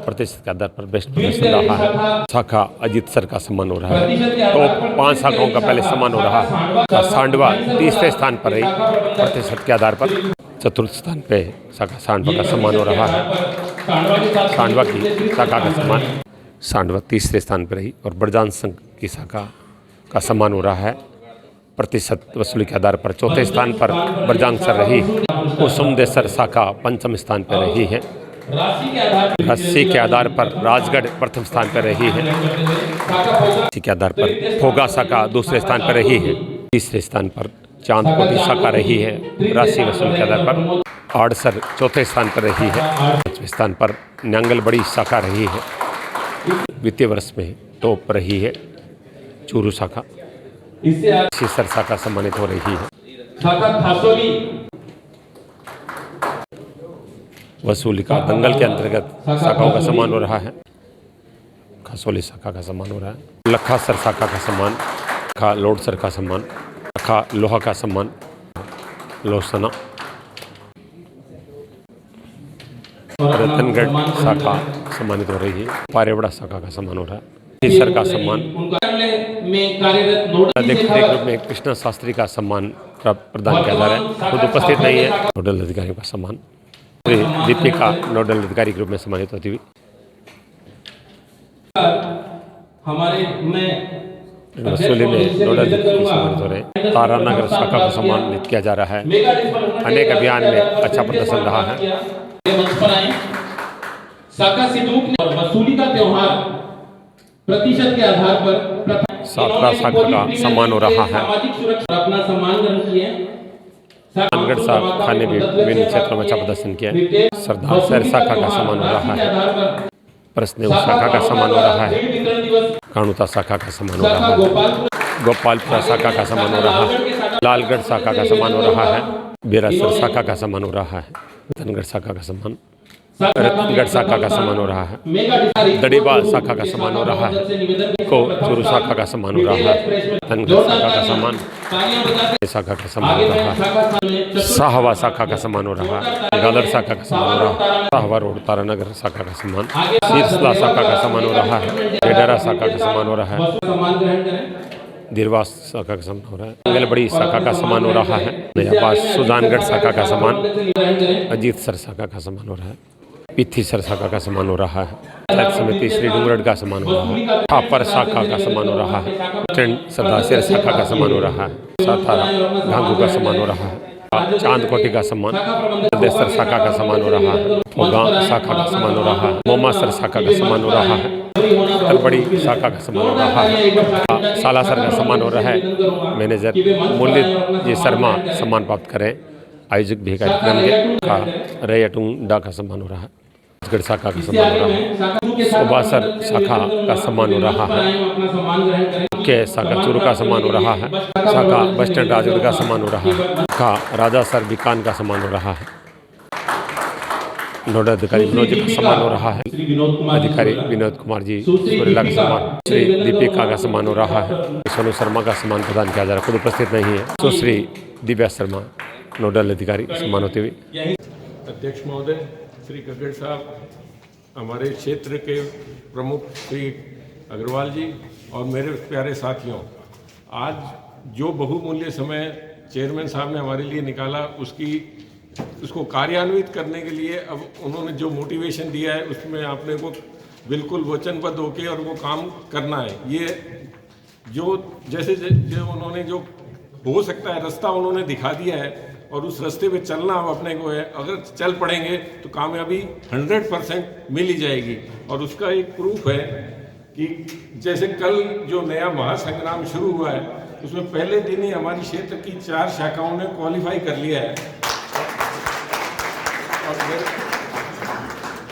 प्रतिशत के आधार पर बेस्ट प्रदर्शन रहा है। शाखा अजीत सर का सम्मान हो रहा है। तो 5 शाखाओं का पहले सम्मान हो रहा है। सांडवा तीसरे स्थान पर रही प्रतिशत के आधार पर। चतुर्थ स्थान पे शाखा सांडवा का सम्मान हो रहा है। सांडवा की शाखा का सम्मान सांडवा तीसरे स्थान पर रही और बड़जान संघ की शाखा का सम्मान हो रहा है। प्रतिशत वसूली के आधार पर चौथे स्थान पर बरजांग सर रही। कुसुम देसर शाखा पंचम स्थान पर रही है। राशि के आधार पर राजगढ़ प्रथम स्थान पर रही है। राशि के आधार पर फोगा शाखा दूसरे स्थान पर रही है। तीसरे स्थान पर चांदकोटी शाखा रही है राशि वसूल के आधार पर। आड़सर चौथे स्थान पर रही है। पांचवें स्थान पर न्यांगल बड़ी शाखा रही है। वित्तीय वर्ष में टॉप रही है चूरू शाखा। सीसर शाखा सम्मानित हो रही है। वसूली का दंगल के अंतर्गत शाखाओं का सम्मान हो रहा है। खसोली शाखा का सम्मान हो रहा है। लखासर शाखा का सम्मान, लखा लोडसर का सम्मान, लखा लोहा का सम्मान, लोसना। रतनगढ़ शाखा सम्मानित हो रही है। पारेवड़ा शाखा का सम्मान हो रहा है। सर का सम्मान रूप में कृष्णा शास्त्री का सम्मान प्रदान किया जा रहा है। खुद उपस्थित नहीं है। नोडल अधिकारियों का सम्मान दीपिका नोडल अधिकारी के रूप में सम्मानित होती हुई। वसूली में नोडल अधिकारी सम्मानित हो रहे हैं। तारानगर शाखा को सम्मानित किया जा रहा है। अनेक अभियान में अच्छा प्रदर्शन रहा है। वसूली का त्योहार प्रतिशत के आधार पर सातरा शाखा का सम्मान हो रहा है। अपना सम्मान ग्रहण किए। अनगढ़ शाखा ने भी विभिन्न क्षेत्रों में अच्छा प्रदर्शन किया। सरदार शहर शाखा का सम्मान हो रहा है। प्रश्न शाखा का सम्मान हो रहा है। काणुता शाखा का सम्मान हो रहा है। गोपालपुरा शाखा का सम्मान हो रहा है। लालगढ़ शाखा का सम्मान हो रहा है। बेरासर शाखा का सम्मान हो रहा है। रतनगढ़ शाखा का सम्मान, रतनगढ़ शाखा का सम्मान हो रहा है। दड़ीबाल शाखा का सम्मान हो रहा है। को चूरू शाखा का सम्मान हो रहा है। रतनगढ़ शाखा का सम्मान, शाखा का सम्मान हो रहा है। साहवा शाखा का सम्मान हो रहा है। गादड़ शाखा का सम्मान हो रहा है। साहवा रोड तारानगर शाखा का सम्मान, सिरसला शाखा का सम्मान हो रहा है। बेडरा शाखा का सम्मान हो रहा है। दिरवास शाखा का सम्मान हो रहा है। मंगलबड़ी शाखा का सम्मान हो रहा है। नयाबाद सुजानगढ़ शाखा का सम्मान, अजीत सर शाखा का सम्मान हो रहा है। पिथी सर शाखा का सम्मान हो रहा है। पंचायत समिति श्री डूंगरगढ़ का सम्मान हो रहा है। थापर शाखा का सम्मान हो रहा है। सरदार शेर शाखा का सम्मान हो रहा है। सातारा घांगू का सम्मान हो रहा है। चांदकोटी का सम्मान, देसर शाखा का सम्मान हो रहा है। फोगा शाखा का सम्मान हो रहा है। मोमासर शाखा का सम्मान हो रहा है। तलबड़ी शाखा का सम्मान हो रहा है। सालासर का सम्मान हो रहा है। मैनेजर मुरली जी शर्मा सम्मान प्राप्त करें। आयोजक भी कार्यक्रम के रेयटुंडा का सम्मान हो रहा है। गढ़ शाखा का सम्मान हो रहा है। सुबासर शाखा का सम्मान हो रहा है। के शाखा चूरू का सम्मान हो रहा है। शाखा बस स्टैंड राजगढ़ का सम्मान हो रहा है। शाखा राजा सर बीकान का सम्मान हो रहा है। नोडल अधिकारी विनोद जी का सम्मान हो रहा है। अधिकारी विनोद कुमार जी सुरेला का सम्मान, श्री दीपिका का सम्मान हो रहा है। सोनू शर्मा का सम्मान प्रदान किया जा रहा है। खुद उपस्थित नहीं है। सुश्री दिव्या शर्मा नोडल अधिकारी सम्मान होते हुए। अध्यक्ष महोदय श्री गगड़ साहब, हमारे क्षेत्र के प्रमुख श्री अग्रवाल जी और मेरे प्यारे साथियों, आज जो बहुमूल्य समय चेयरमैन साहब ने हमारे लिए निकाला उसको कार्यान्वित करने के लिए अब उन्होंने जो मोटिवेशन दिया है उसमें आपने को बिल्कुल वचनबद्ध होकर और वो काम करना है। ये जो जैसे जो उन्होंने जो हो सकता है रास्ता उन्होंने दिखा दिया है और उस रास्ते पे चलना अब अपने को है। अगर चल पड़ेंगे तो कामयाबी 100% मिल ही जाएगी। और उसका एक प्रूफ है कि जैसे कल जो नया महासंग्राम शुरू हुआ है उसमें पहले दिन ही हमारी क्षेत्र की 4 शाखाओं ने क्वालिफाई कर लिया है। और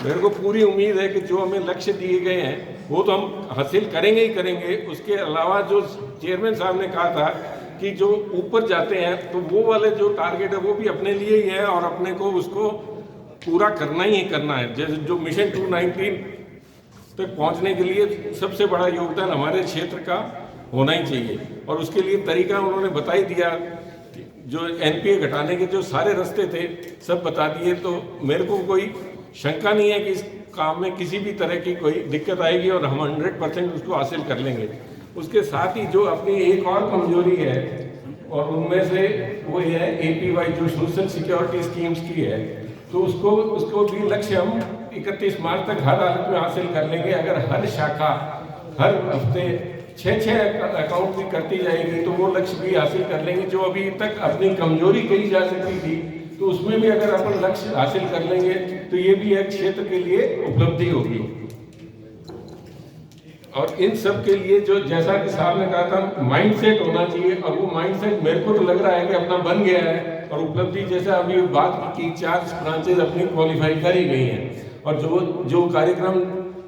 मेरे को पूरी उम्मीद है कि जो हमें लक्ष्य दिए गए हैं वो तो हम हासिल करेंगे ही करेंगे। उसके अलावा जो चेयरमैन साहब ने कहा था कि जो ऊपर जाते हैं तो वो वाले जो टारगेट है वो भी अपने लिए ही है और अपने को उसको पूरा करना ही करना है। जैसे जो मिशन 219 तक पहुंचने के लिए सबसे बड़ा योगदान हमारे क्षेत्र का होना ही चाहिए और उसके लिए तरीका उन्होंने बता ही दिया। जो एनपीए घटाने के जो सारे रास्ते थे सब बता दिए, तो मेरे को कोई शंका नहीं है कि इस काम में किसी भी तरह की कोई दिक्कत आएगी और हम 100% उसको हासिल कर लेंगे। उसके साथ ही जो अपनी एक और कमजोरी है और उनमें से वो ये है APY जो सोशल सिक्योरिटी स्कीम्स की है, तो उसको भी लक्ष्य हम 31 मार्च तक हर हालत में हासिल कर लेंगे। अगर हर शाखा हर हफ्ते छः अकाउंट भी करती जाएगी तो वो लक्ष्य भी हासिल कर लेंगे। जो अभी तक अपनी कमजोरी कही जा सकती थी तो उसमें भी अगर अपन लक्ष्य हासिल कर लेंगे तो ये भी एक क्षेत्र के लिए उपलब्धि होगी। और इन सब के लिए जो जैसा कि साहब ने कहा था माइंडसेट होना चाहिए, और वो माइंडसेट मेरे को तो लग रहा है कि अपना बन गया है। और उपलब्धि जैसा अभी बात की 4 ब्रांचेज अपनी क्वालिफाई कर ही गई हैं, और जो कार्यक्रम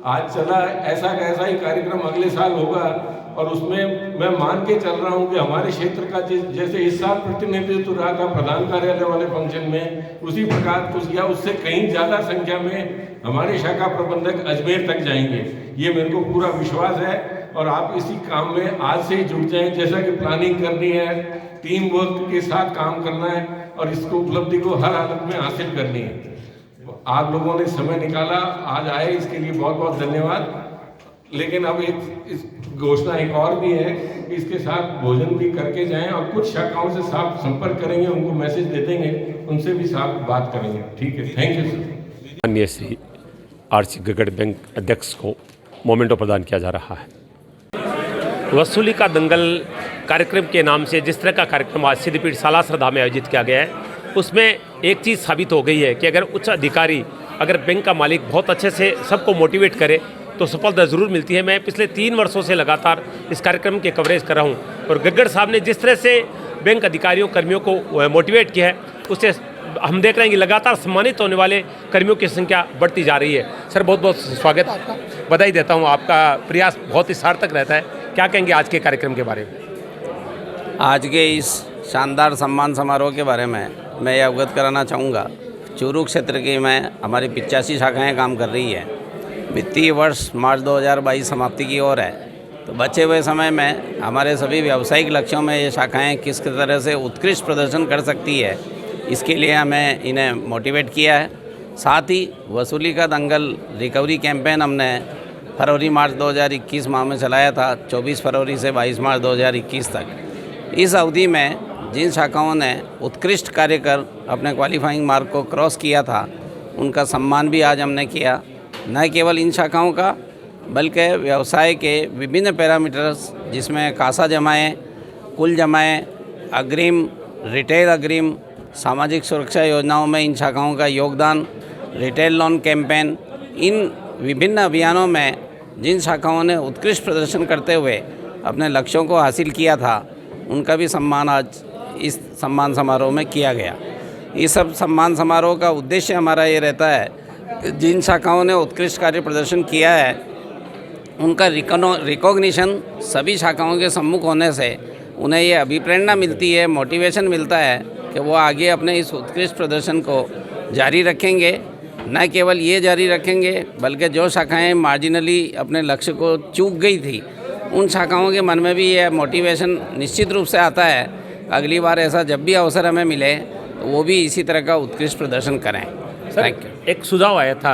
आज चला ऐसा का ऐसा ही कार्यक्रम अगले साल होगा। और उसमें मैं मान के चल रहा हूं कि हमारे क्षेत्र का जैसे इस साल प्रतिनिधित्व रहा था प्रधान कार्यालय वाले फंक्शन में, उसी प्रकार कुछ या उससे कहीं ज़्यादा संख्या में हमारे शाखा प्रबंधक अजमेर तक जाएंगे, ये मेरे को पूरा विश्वास है। और आप इसी काम में आज से ही जुट जाएं, जैसा कि प्लानिंग करनी है, टीम वर्क के साथ काम करना है और इसको उपलब्धि को हर हालत में हासिल करनी है। आप लोगों ने समय निकाला, आज आए, इसके लिए बहुत बहुत धन्यवाद। लेकिन अब इस घोषणा एक और भी है कि इसके साथ भोजन भी करके जाएं, और कुछ शाखाओं से साफ संपर्क करेंगे, उनको मैसेज दे देंगे, उनसे भी साफ बात करेंगे। ठीक है, थैंक यू सर। माननीय श्री आरसी गगड़ बैंक अध्यक्ष को मोमेंटो प्रदान किया जा रहा है। वसूली का दंगल कार्यक्रम के नाम से जिस तरह का कार्यक्रम आज सिद्धपीठ सालासर धाम में आयोजित किया गया है, उसमें एक चीज़ साबित हो गई है कि अगर उच्च अधिकारी, अगर बैंक का मालिक बहुत अच्छे से सबको मोटिवेट करे तो सफलता ज़रूर मिलती है। मैं पिछले 3 वर्षों से लगातार इस कार्यक्रम के कवरेज कर रहा हूँ, और गगड़ साहब ने जिस तरह से बैंक अधिकारियों कर्मियों को मोटिवेट किया है, उससे हम देख रहे हैं कि लगातार सम्मानित होने वाले कर्मियों की संख्या बढ़ती जा रही है। सर, बहुत बहुत स्वागत आपका, बधाई देता हूँ। आपका प्रयास बहुत ही सार्थक रहता है। क्या कहेंगे आज के कार्यक्रम के बारे में? आज के इस शानदार सम्मान समारोह के बारे में मैं ये अवगत कराना चाहूँगा। चूरू क्षेत्र की हमारी 85 शाखाएं काम कर रही है। वित्तीय वर्ष मार्च 2022 समाप्ति की ओर है, तो बचे हुए समय में हमारे सभी व्यावसायिक लक्ष्यों में ये शाखाएं किस तरह से उत्कृष्ट प्रदर्शन कर सकती है, इसके लिए हमें इन्हें मोटिवेट किया है। साथ ही वसूली का दंगल रिकवरी कैंपेन हमने फरवरी मार्च 2021 माह में चलाया था, 24 फरवरी से 22 मार्च 2021 तक। इस अवधि में जिन शाखाओं ने उत्कृष्ट कार्य कर अपने क्वालिफाइंग मार्क को क्रॉस किया था, उनका सम्मान भी आज हमने किया। न केवल इन शाखाओं का, बल्कि व्यवसाय के विभिन्न पैरामीटर्स, जिसमें कासा जमाएँ, कुल जमाएँ, अग्रिम, रिटेल अग्रिम, सामाजिक सुरक्षा योजनाओं में इन शाखाओं का योगदान, रिटेल लोन कैंपेन, इन विभिन्न अभियानों में जिन शाखाओं ने उत्कृष्ट प्रदर्शन करते हुए अपने लक्ष्यों को हासिल किया था, उनका भी सम्मान आज इस सम्मान समारोह में किया गया। इस सब सम्मान समारोह का उद्देश्य हमारा ये रहता है कि जिन शाखाओं ने उत्कृष्ट कार्य प्रदर्शन किया है, उनका रिकॉग्निशन सभी शाखाओं के सम्मुख होने से उन्हें ये अभिप्रेरणा मिलती है, मोटिवेशन मिलता है कि वो आगे अपने इस उत्कृष्ट प्रदर्शन को जारी रखेंगे। न केवल ये जारी रखेंगे, बल्कि जो शाखाएं मार्जिनली अपने लक्ष्य को चूक गई थी, उन शाखाओं के मन में भी ये मोटिवेशन निश्चित रूप से आता है, अगली बार ऐसा जब भी अवसर हमें मिले तो वो भी इसी तरह का उत्कृष्ट प्रदर्शन करें। Thank you. एक सुझाव आया था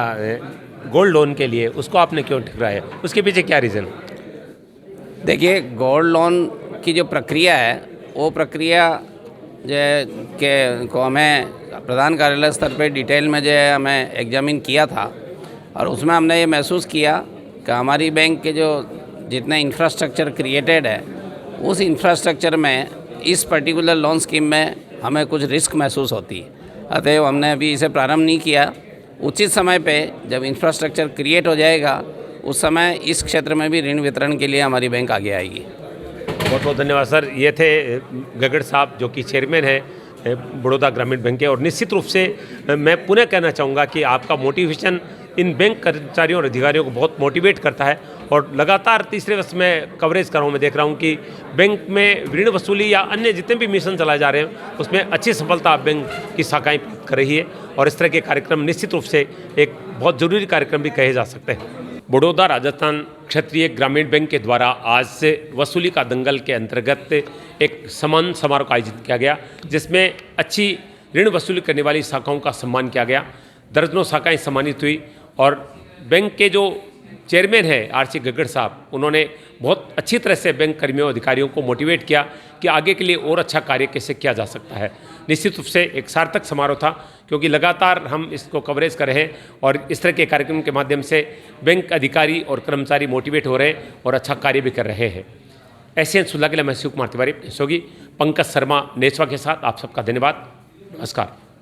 गोल्ड लोन के लिए, उसको आपने क्यों ठुकराया? उसके पीछे क्या रीज़न? देखिए, गोल्ड लोन की जो प्रक्रिया है, वो प्रक्रिया को हमें प्रधान कार्यालय स्तर पे डिटेल में हमें एग्जामिन किया था, और उसमें हमने ये महसूस किया कि हमारी बैंक के जो जितने इंफ्रास्ट्रक्चर क्रिएटेड है, उस इंफ्रास्ट्रक्चर में इस पर्टिकुलर लोन स्कीम में हमें कुछ रिस्क महसूस होती है। अतएव हमने अभी इसे प्रारंभ नहीं किया। उचित समय पे जब इंफ्रास्ट्रक्चर क्रिएट हो जाएगा, उस समय इस क्षेत्र में भी ऋण वितरण के लिए हमारी बैंक आगे आएगी। बहुत बहुत धन्यवाद सर। ये थे गगड़ साहब, जो कि चेयरमैन है बड़ौदा ग्रामीण बैंक के। और निश्चित रूप से मैं पुनः कहना चाहूँगा कि आपका मोटिवेशन इन बैंक कर्मचारियों और अधिकारियों को बहुत मोटिवेट करता है। और लगातार तीसरे वर्ष में कवरेज कर रहा हूँ, मैं देख रहा हूँ कि बैंक में ऋण वसूली या अन्य जितने भी मिशन चलाए जा रहे हैं, उसमें अच्छी सफलता बैंक की शाखाएँ प्राप्त कर रही है। और इस तरह के कार्यक्रम निश्चित रूप से एक बहुत ज़रूरी कार्यक्रम भी कहे जा सकते हैं। बड़ौदा राजस्थान क्षेत्रीय ग्रामीण बैंक के द्वारा आज से वसूली का दंगल के अंतर्गत एक सम्मान समारोह का आयोजित किया गया, जिसमें अच्छी ऋण वसूली करने वाली शाखाओं का सम्मान किया गया। दर्जनों शाखाएं सम्मानित हुई, और बैंक के जो चेयरमैन है आरसी गगड़ साहब, उन्होंने बहुत अच्छी तरह से बैंक कर्मियों अधिकारियों को मोटिवेट किया कि आगे के लिए और अच्छा कार्य कैसे किया जा सकता है। निश्चित रूप से एक सार्थक समारोह था, क्योंकि लगातार हम इसको कवरेज कर रहे हैं, और इस तरह के कार्यक्रम के माध्यम से बैंक अधिकारी और कर्मचारी मोटिवेट हो रहे हैं और अच्छा कार्य भी कर रहे हैं। एशियन सुलह के लिए मैं शिव कुमार तिवारी, सोगी पंकज शर्मा नेसवा के साथ आप सबका धन्यवाद। नमस्कार।